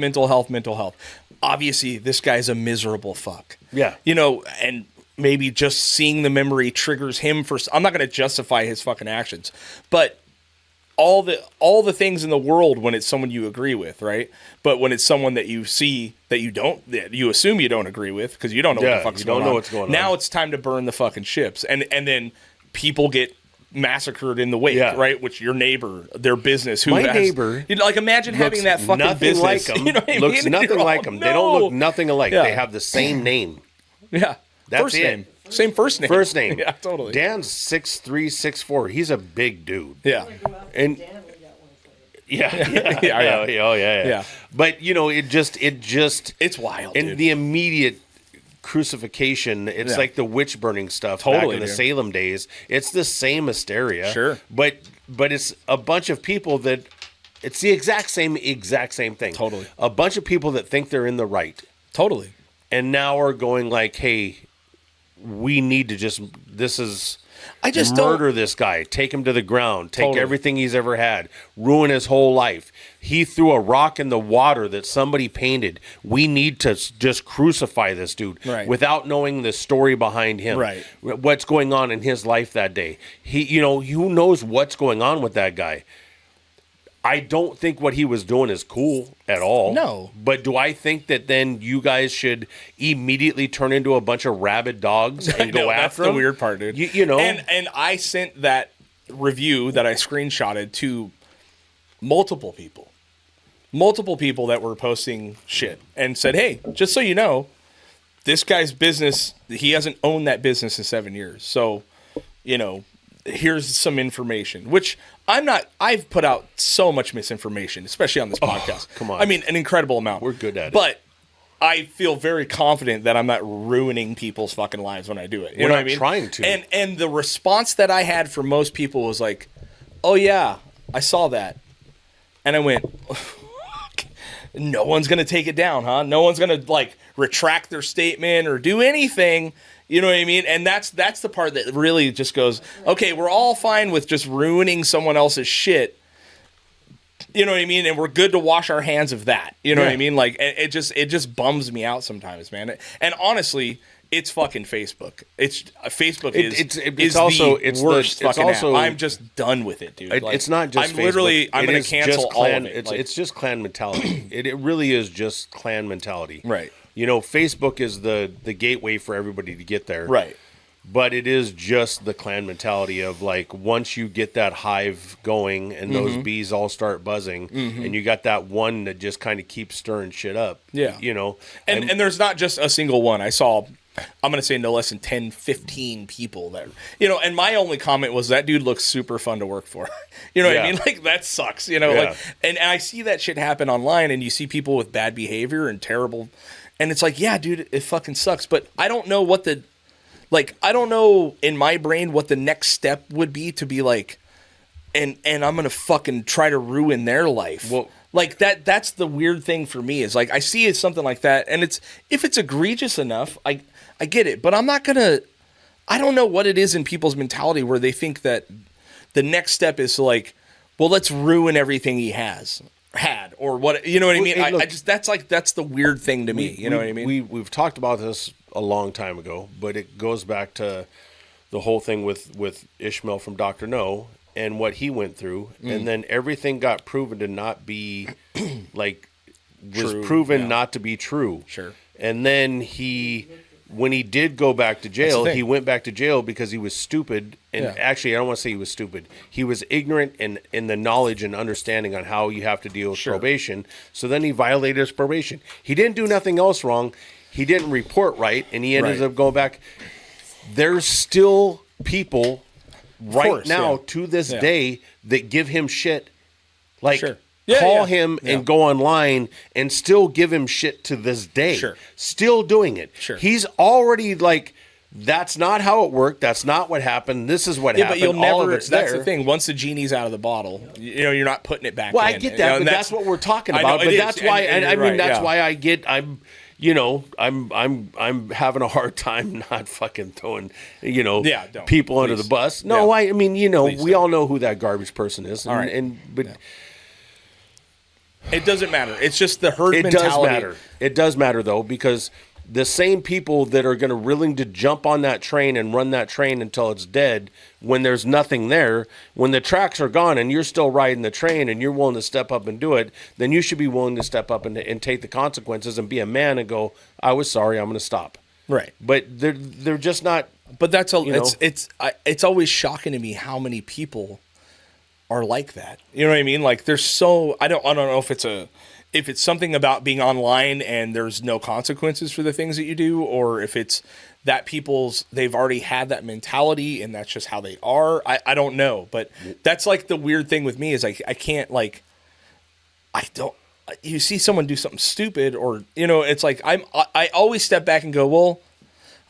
Obviously, this guy's a miserable fuck. Yeah. You know, and maybe just seeing the memory triggers him for. I'm not going to justify his fucking actions, but all the things in the world when it's someone you agree with, right? But when it's someone that you see that you assume you don't agree with because you don't know what the fuck's going on. You don't know what's going on. Now it's time to burn the fucking ships, and then people get massacred in the wake, Yeah. right? Which your neighbor, their business, My neighbor you know, like imagine having that fucking nothing business. like them. You know what I Looks mean? nothing You're like all, them. They don't look nothing alike. Yeah. They have the same name. Yeah, That's first it. name, same first name. First name. Yeah, totally. Dan's 6'3", 6'4". He's a big dude. Yeah, And Dan, we got one for you. yeah. But you know, it just it's wild. and Dude. the immediate crucifixion. It's Yeah. like the witch burning stuff Totally, back in the dude. Salem days. It's the same hysteria. Sure. But it's a bunch of people that it's the exact same thing. Totally. A bunch of people that think they're in the right Totally. and now are going like, hey, we need to I just don't- murder this guy, take him to the ground, take Totally. everything he's ever had, ruin his whole life. He threw a rock in the water that somebody painted. We need to just crucify this dude Right. without knowing the story behind him. Right. What's going on in his life that day. Who knows what's going on with that guy. I don't think what he was doing is cool at all. No. But do I think that then you guys should immediately turn into a bunch of rabid dogs and go That's after the him? weird part, dude. You know? And I sent that review that I screenshotted to multiple people that were posting shit and said, hey, just so you know, this guy's business, he hasn't owned that business in 7 years. So, you know, here's some information, which I've put out so much misinformation, especially on this podcast. Come on. I mean, an incredible amount. We're good at it. But I feel very confident that I'm not ruining people's fucking lives when I do it. You We're know not what I mean? trying to. And the response that I had from most people was like, oh yeah, I saw that. And I went, no one's going to take it down, huh? No one's going to like retract their statement or do anything. You know what I mean? And that's the part that really just goes, okay, we're all fine with just ruining someone else's shit. You know what I mean? And we're good to wash our hands of that. You know what I mean? Like it just bums me out sometimes, man. And honestly, it's fucking Facebook. Facebook is also the worst it's fucking also- app. I'm just done with it, dude. Like, it's not just I'm Facebook. literally I'm It going is to cancel just all clan, of it. It's just clan mentality. It really is just clan mentality. Right. You know, Facebook is the gateway for everybody to get there. Right. But it is just the clan mentality of like once you get that hive going and those bees all start buzzing and you got that one that just kind of keeps stirring shit up. Yeah. You know. And there's not just a single one. I saw, I'm going to say no less than 10, 15 people there. You know, and my only comment was that dude looks super fun to work for. You know what I Yeah. mean? Like, that sucks. You know, Yeah. like, and I see that shit happen online and you see people with bad behavior and terrible. And it's like, yeah, dude, it fucking sucks. But I don't know I don't know in my brain what the next step would be to be like, and I'm gonna fucking try to ruin their life. Well- like that's the weird thing for me is like I see it's something like that, and if it's egregious enough, I get it, but I'm not gonna. I don't know what it is in people's mentality where they think that the next step is to like, well, let's ruin everything he had or what, you know what I mean? Hey, look, I just that's the weird thing to me. You know what I mean? We've talked about this a long time ago, but it goes back to the whole thing with Ishmael from Dr. No and what he went through, and then everything got proven to not be like was True, proven yeah. not to be true. Sure. And then when he did go back to jail, thing. he went back to jail because he was stupid. And Yeah. actually, I don't want to say he was stupid. He was ignorant in the knowledge and understanding on how you have to deal with probation. So then he violated his probation. He didn't do nothing else wrong. He didn't report right, and he ended Right. up going back. There's still people right course, now yeah. to this Yeah. day that give him shit. Like, Sure. Yeah, call yeah. him Yeah. and go online and still give him shit to this day. Sure. Still doing it. Sure. He's already like, that's not how it worked. That's not what happened. This is what Yeah, happened. but you'll All never. of it's That's there. the thing. Once the genie's out of the bottle, you're not putting it back. Well, in. I get You that, know, but and that's what we're talking I know about. it But is, that's why, and I you're mean, right, that's yeah. why I'm having a hard time not fucking throwing, Yeah, don't. people under Please. the bus. No, Yeah. I mean, Please we don't. all know who that garbage person is. And, All right. but It doesn't matter. It's just the herd it mentality. does matter. It does matter though, because the same people that are going to willing to jump on that train and run that train until it's dead, when there's nothing there, when the tracks are gone and you're still riding the train and you're willing to step up and do it, then you should be willing to step up and take the consequences and be a man and go, I was sorry, I'm going to stop. Right. But they're just not. But that's You know? it's always shocking to me how many people are like that. You know what I mean? Like there's so I don't know if it's something about being online and there's no consequences for the things that you do, or if it's that they've already had that mentality and that's just how they are. I don't know, but that's like the weird thing with me is I can't like you see someone do something stupid or it's like I always step back and go, well,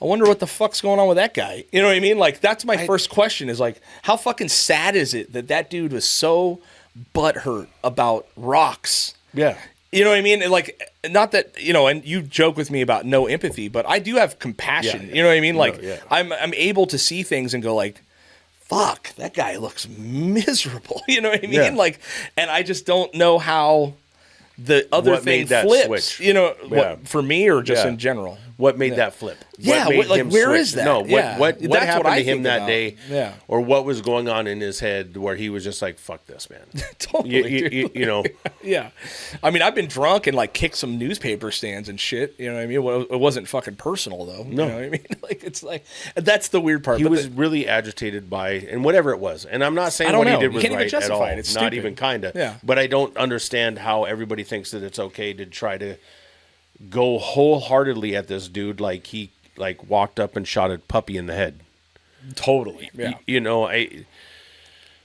I wonder what the fuck's going on with that guy. You know what I mean? Like that's my first question is like, how fucking sad is it that dude was so butthurt about rocks? Yeah. You know what I mean? And like, not that, and you joke with me about no empathy, but I do have compassion. Yeah. You know what I mean? Like yeah. I'm able to see things and go like, fuck, that guy looks miserable. You know what I mean? Yeah. Like, and I just don't know how the other What thing made that flips, switch? what Yeah. for me or just Yeah. in general. What made that flip? Yeah, What made like, him where switch? is that? No, Yeah. what That's what happened I to him think that about. day? Yeah. Or what was going on in his head where he was just like, "Fuck this, man." Totally, dude. you know. Yeah. I mean, I've been drunk and like kicked some newspaper stands and shit. You know what I mean? Well, it wasn't fucking personal though. No. You know what I mean? Like, it's like, that's the weird part. He But was really agitated by, and whatever it was. And I'm not saying I don't what know. he did You was can't even right at justify all. it. It's Not stupid. even kind of. Yeah. But I don't understand how everybody thinks that it's okay to try to go wholeheartedly at this dude like he walked up and shot a puppy in the head. totally. Yeah.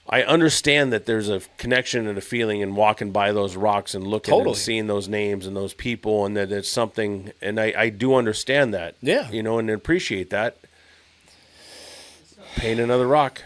I understand that there's a connection and a feeling in walking by those rocks and looking Totally. and seeing those names and those people, and that it's something, and I do understand that. Yeah. And appreciate that. Paint another rock.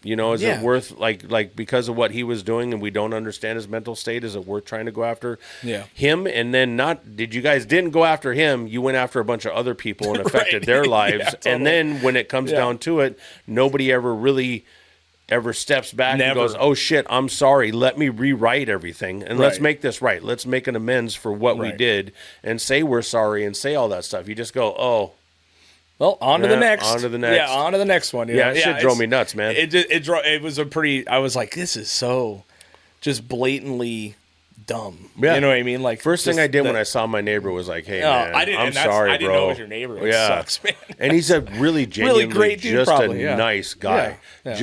Is Yeah. it worth, like because of what he was doing and we don't understand his mental state, is it worth trying to go after Yeah. him? And then you guys didn't go after him, you went after a bunch of other people and affected Right. their Yeah, lives. totally. And then when it comes Yeah. down to it, nobody ever steps back and Never. goes, "Oh shit, I'm sorry. Let me rewrite everything and let's Right. make this right. Let's make an amends for what we Right. did and say we're sorry and say all that stuff." You just go, "Oh, Well, on to the Yeah, next. on to the next. Yeah, on to the next one. yeah, it shit drove it's- me nuts, man." It was a pretty. I was like, this is so, just blatantly dumb. Yeah. You know what I mean? Like First thing just I did the- when I saw my neighbor was like, "Hey, No, man, I didn't. I'm and that's- sorry, I didn't bro." know it was your neighbor. It Yeah, sucks, man. And he's a really genuinely great dude, just probably, a yeah. nice guy, Yeah, yeah.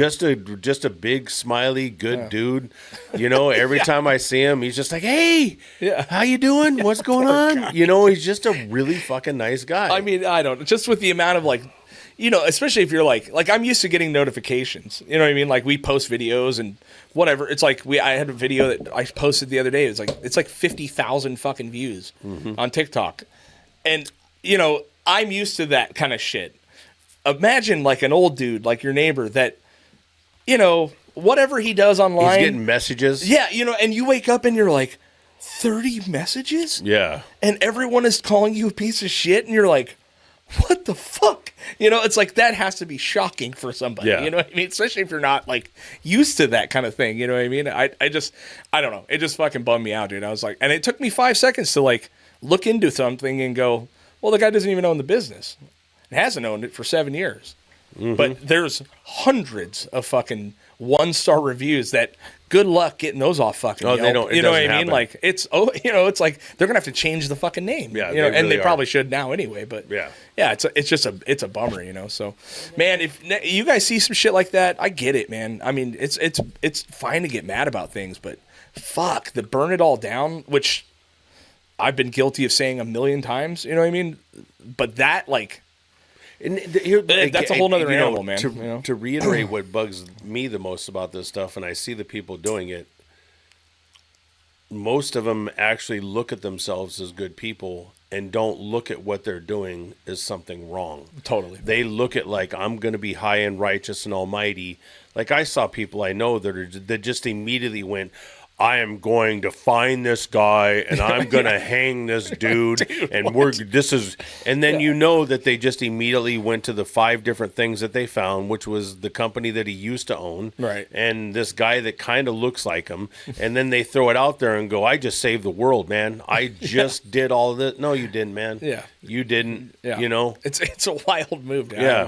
just a big smiley good dude. Every time I see him, he's just like, "Hey, Yeah. how you doing? What's going on?" He's just a really fucking nice guy. I mean, I don't. Just with the amount of like, especially if you're like I'm used to getting notifications. You know what I mean? Like we post videos and whatever. It's like I had a video that I posted the other day. It's like 50,000 fucking views on TikTok, and I'm used to that kind of shit. Imagine like an old dude like your neighbor that, whatever he does online. He's getting messages. Yeah, and you wake up and you're like, 30 messages? Yeah. And everyone is calling you a piece of shit, and you're like, what the fuck? It's like that has to be shocking for somebody. Yeah. You know what I mean? Especially if you're not like used to that kind of thing. You know what I mean? I don't know. It just fucking bummed me out, dude. I was like, and it took me 5 seconds to like look into something and go, well, the guy doesn't even own the business. He hasn't owned it for 7 years. Mm-hmm. But there's hundreds of fucking 1-star reviews that good luck getting those off fucking Yelp. They don't. You know what I doesn't mean? happen. Like it's like they're gonna have to change the fucking name. Yeah, you know, they and really they are. probably should now anyway. But Yeah. it's a bummer. So, man, if you guys see some shit like that, I get it, man. I mean, it's fine to get mad about things, but fuck, the burn it all down, which I've been guilty of saying a million times. You know what I mean? But that like. And That's a whole nother animal, man. To reiterate what bugs me the most about this stuff, and I see the people doing it, most of them actually look at themselves as good people and don't look at what they're doing as something wrong. Totally. They look at like, I'm going to be high and righteous and almighty. Like I saw people I know that just immediately went, I am going to find this guy and I'm going to hang this dude, and then you know that they just immediately went to the 5 different things that they found, which was the company that he used to own, right, and this guy that kind of looks like him, and then they throw it out there and go, I just saved the world, man. I just did all of this. No, you didn't, man. Yeah. You didn't. Yeah. It's a wild move, dude. Yeah.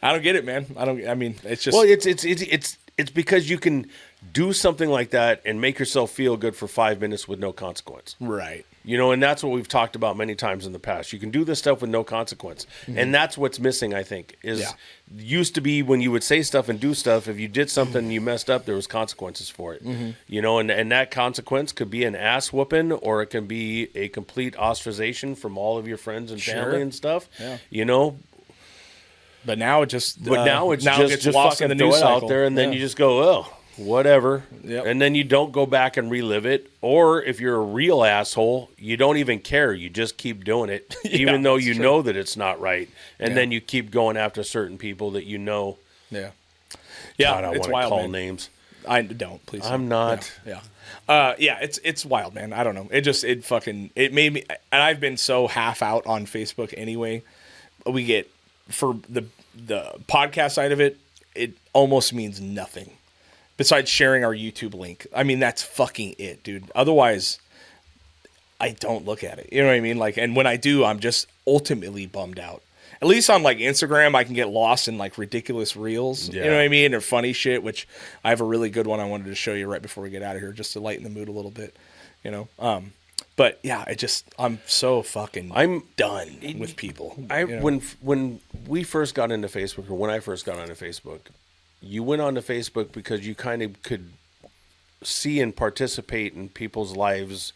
I don't get it, man. I mean, it's just. Well, it's because you can do something like that and make yourself feel good for 5 minutes with no consequence. Right. And that's what we've talked about many times in the past. You can do this stuff with no consequence. Mm-hmm. And that's what's missing, I think, used to be when you would say stuff and do stuff, if you did something and you messed up, there was consequences for it. Mm-hmm. And that consequence could be an ass whooping, or it can be a complete ostracization from all of your friends and family and stuff. Yeah. But now it just just lost in the fucking news throw it cycle. out there, and then you just go, oh, whatever. Yep. And then you don't go back and relive it. Or if you're a real asshole, you don't even care. You just keep doing it, even though you know that it's not right. And then you keep going after certain people that you know. Yeah. Yeah, God, I it's want wild, to call man. names. I don't, please. I'm not. Yeah. It's wild, man. I don't know. It made me, and I've been so half out on Facebook anyway. We get, for the podcast side of it, it almost means nothing besides sharing our YouTube link. I mean, that's fucking it, dude. Otherwise, I don't look at it. You know what I mean? Like, and when I do, I'm just ultimately bummed out. At least on like Instagram, I can get lost in like ridiculous reels. Yeah. You know what I mean? Or funny shit, which I have a really good one I wanted to show you right before we get out of here, just to lighten the mood a little bit. But yeah, I'm so fucking done with people. When we first got into Facebook, or when I first got onto Facebook, you went onto Facebook because you kind of could see and participate in people's lives.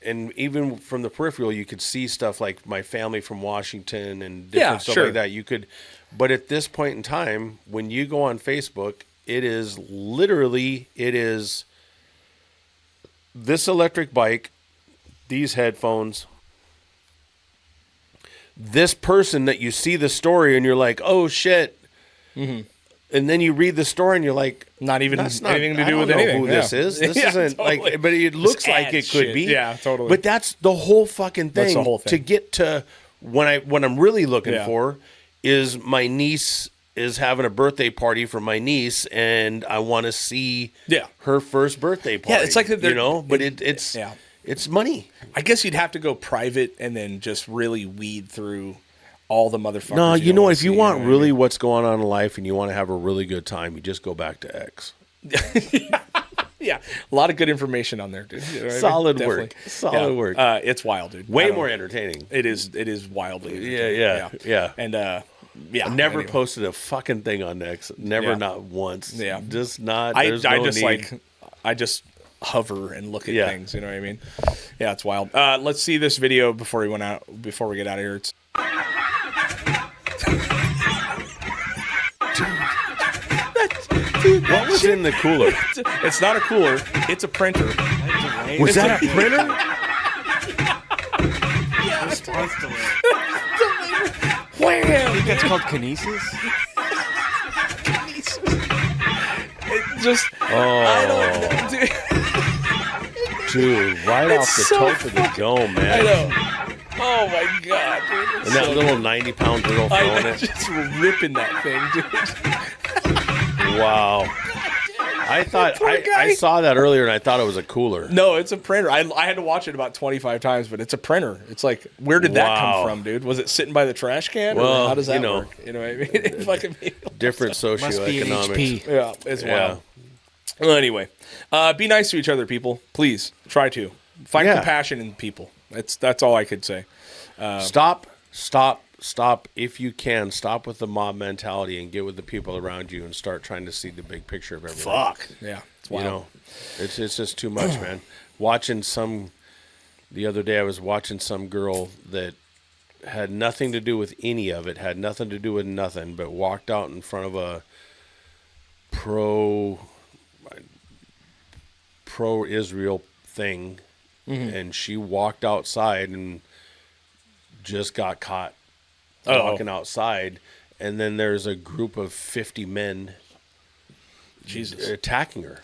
And even from the peripheral, you could see stuff like my family from Washington and different stuff like that. You could, but at this point in time, when you go on Facebook, it is this electric bike, these headphones, this person that you see the story and you're like, oh shit. Mm-hmm. And then you read the story and you're like, anything to do with anything. anything. Who this is? This isn't totally. like, but it looks like it could be. Yeah, totally. But that's the whole fucking thing. That's the whole thing. To get to what I'm really looking for is my niece is having a birthday party for my niece, and I want to see her first birthday party. Yeah, it's like but it's money. I guess you'd have to go private and then just really weed through all the motherfuckers. No, you know what? If you want really what's going on in life and you want to have a really good time, you just go back to X. Yeah, a lot of good information on there, dude. You know Solid work. Work. It's wild, dude. Way more entertaining. It is wildly entertaining. Yeah. And never posted a fucking thing on X. Never, not once. Yeah, just not. I just hover and look at things. You know what I mean? Yeah, it's wild. Let's see this video before we get out of here. What was in the cooler? It's not a cooler. It's a printer. Was that a printer? I think that's called kinesis. just, I don't know, dude. Dude, right off the so top of the dome, man. I know. Oh my god, dude. And that little 90-pound girl throwing I it. just ripping that thing, dude. Wow. I thought Poor guy. I saw that earlier and I thought it was a cooler. No, it's a printer. I had to watch it about 25 times, but it's a printer. It's like, where did that Wow. come from, dude? Was it sitting by the trash can? Well, or how does that you know, work? You know what I mean? It fucking Different Must be an socioeconomics. HP. yeah, it's Yeah. wild. Well, anyway, be nice to each other, people. Please try to find Yeah. compassion in people. That's all I could say. Stop. If you can, stop with the mob mentality and get with the people around you and start trying to see the big picture of everything. Yeah, it's You wild. know, it's just too much, man. The other day I was watching some girl that had nothing to do with any of it, had nothing to do with nothing, but walked out in front of a pro-Israel thing, and she walked outside and just got caught walking outside, and then there's a group of 50 men Jesus. attacking her.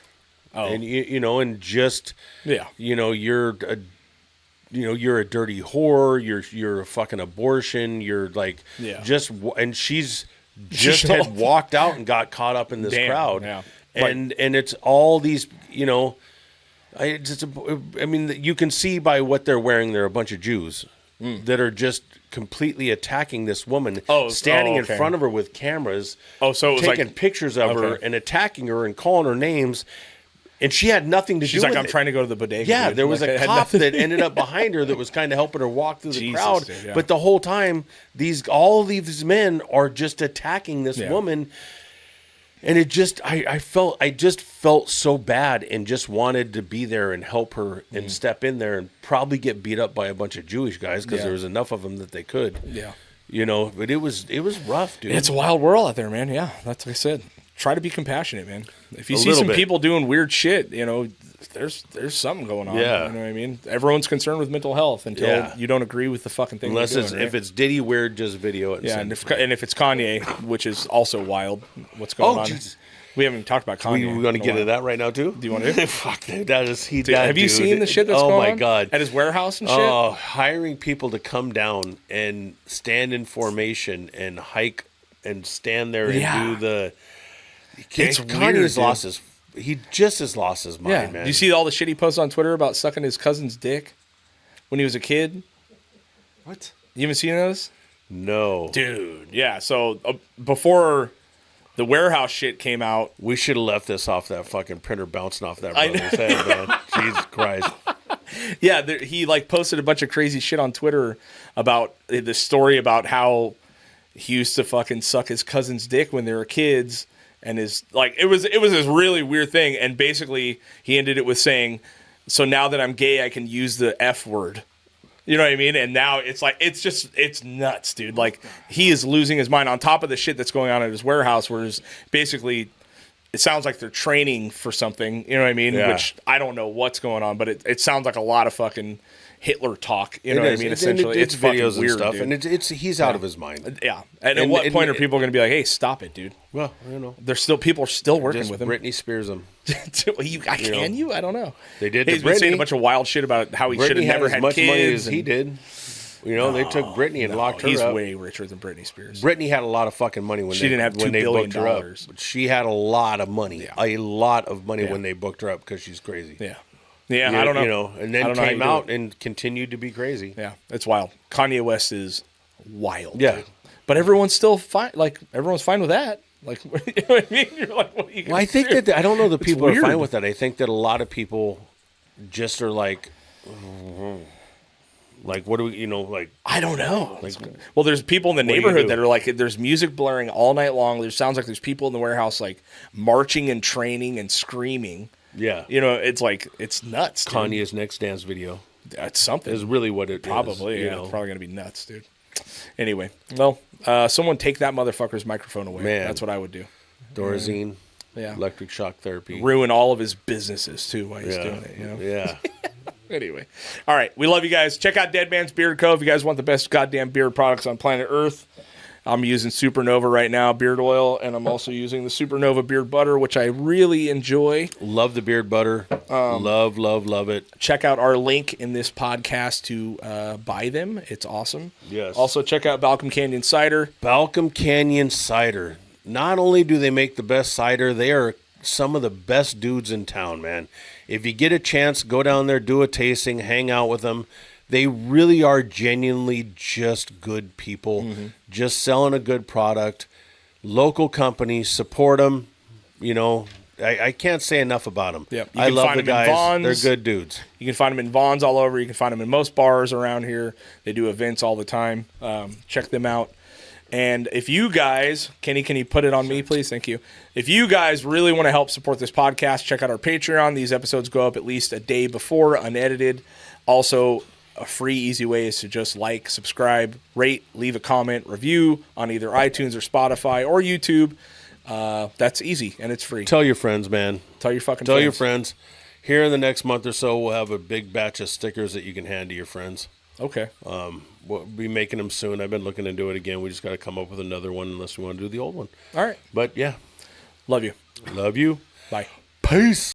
Oh. And you know, and just Yeah. you're a dirty whore. You're a fucking abortion. You're like and she's just had walked out and got caught up in this crowd. Yeah. And it's all these, you know, I mean, you can see by what they're wearing, they're a bunch of Jews that are just completely attacking this woman, standing in front of her with cameras, so it was taking like pictures of her and attacking her and calling her names. And she had nothing to do with it. She's like, I'm trying to go to the bodega. Yeah, dude. there was Like, I a had cop nothing- that ended up behind her that was kind of helping her walk through the Jesus, crowd. dude, yeah. But the whole time, all these men are just attacking this woman. And it just, I just felt so bad and just wanted to be there and help her and step in there and probably get beat up by a bunch of Jewish guys because there was enough of them that they could. Yeah. You know, but it was rough, dude. It's a wild world out there, man. Yeah, that's what I said. Try to be compassionate, man. If you A see little some bit. people doing weird shit, you know, there's something going on. Yeah. You know what I mean? Everyone's concerned with mental health until you don't agree with the fucking thing. Unless they're doing, right? if it's Diddy weird, just video it. And yeah, send and if it's Kanye, which is also wild, what's going on? Jesus. We haven't even talked about Kanye. We're going to get into that right now, too? Do you want to? Fuck, dude, that is he. Dude, that have you dude- seen the shit that's going on? Oh my god! At his warehouse and shit. Oh, hiring people to come down and stand in formation and hike and stand there and do the. It's Kanye's weird, lost his. He just has lost his mind, man. Do you see all the shit he posts on Twitter about sucking his cousin's dick when he was a kid? What? You haven't seen those? No, Dude, yeah. So before the warehouse shit came out, we should have left this off that fucking printer bouncing off that I brother's head, man. Jesus Christ! yeah, he like posted a bunch of crazy shit on Twitter about the story about how he used to fucking suck his cousin's dick when they were kids, and his like it was this really weird thing, and basically he ended it with saying, "So now that I'm gay, I can use the F word." You know what I mean? And now it's like it's nuts, dude. Like he is losing his mind on top of the shit that's going on at his warehouse, where basically it sounds like they're training for something. You know what I mean? Yeah. Which I don't know what's going on, but it sounds like a lot of fucking Hitler talk. You know It what I is. mean? It's Essentially, it's fucking videos weird, and stuff, dude. and it's he's out of his mind. Yeah. And at And- what and- point are people going to be like, "Hey, stop it, dude"? Well, you know, People are still working just with him. Britney Spears him. Can you? I don't know. They did to He's been saying a Britney. bunch of wild shit about how he should Britney have never as had much kids. money as he and- did. You know, they took Britney and locked her He's up. way richer than Britney Spears. Britney had a lot of fucking money when She didn't have when $2 they billion. booked her up. But she had a lot of money, a lot of money Yeah. when they booked her up because she's crazy. Yeah. Yeah, I don't know. You know, and I then don't know how came you do out it. and continued to be crazy. Yeah, it's wild. Kanye West is wild. Yeah. dude. But everyone's still fine. Like, everyone's fine with that. Like, you know what I mean? You're like, what are you Well, I think do? that I don't know that It's people are weird. fine with that. I think that a lot of people just are like, what do we, you know, like, I don't know. Like, well, there's people in the do you neighborhood do? that are like, there's music blaring all night long. There sounds like there's people in the warehouse like marching and training and screaming. yeah. You know, it's like, it's nuts. Dude. Kanye's next dance video That's something. is really what it Probably, is. you yeah. know? It's probably going to be nuts, dude. Anyway, well, someone take that motherfucker's microphone away. Man. That's what I would do. Thorazine, Yeah. electric shock therapy. Ruin all of his businesses, too, while he's yeah. doing it, you know? Yeah. Anyway. All right. We love you guys. Check out Dead Man's Beard Co. if you guys want the best goddamn beard products on planet Earth. I'm using Supernova right now, beard oil, and I'm also using the Supernova beard butter, which I really enjoy. Love the beard butter. Love it. Check out our link in this podcast to buy them. It's awesome. Yes. Also, check out Balcom Canyon Cider. Balcom Canyon Cider. Not only do they make the best cider, they are some of the best dudes in town, man. If you get a chance, go down there, do a tasting, hang out with them. They really are genuinely just good people, just selling a good product. Local companies, support them. You know, I can't say enough about them. Yep. You I can love find the them in guys. Vaughn's. They're good dudes. You can find them in Vaughn's all over. You can find them in most bars around here. They do events all the time. Check them out. And if you guys, Kenny, can you put it on me, please? Thank you. If you guys really want to help support this podcast, check out our Patreon. These episodes go up at least a day before, unedited. Also, a free, easy way is to just like, subscribe, rate, leave a comment, review on either iTunes or Spotify or YouTube. That's easy, and it's free. Tell your friends, man. Tell your fucking Tell friends. your friends. Here in the next month or so, we'll have a big batch of stickers that you can hand to your friends. Okay. We'll be making them soon. I've been looking into it again. We just got to come up with another one unless we want to do the old one. All right. But, yeah. Love you. Love you. Bye. Peace.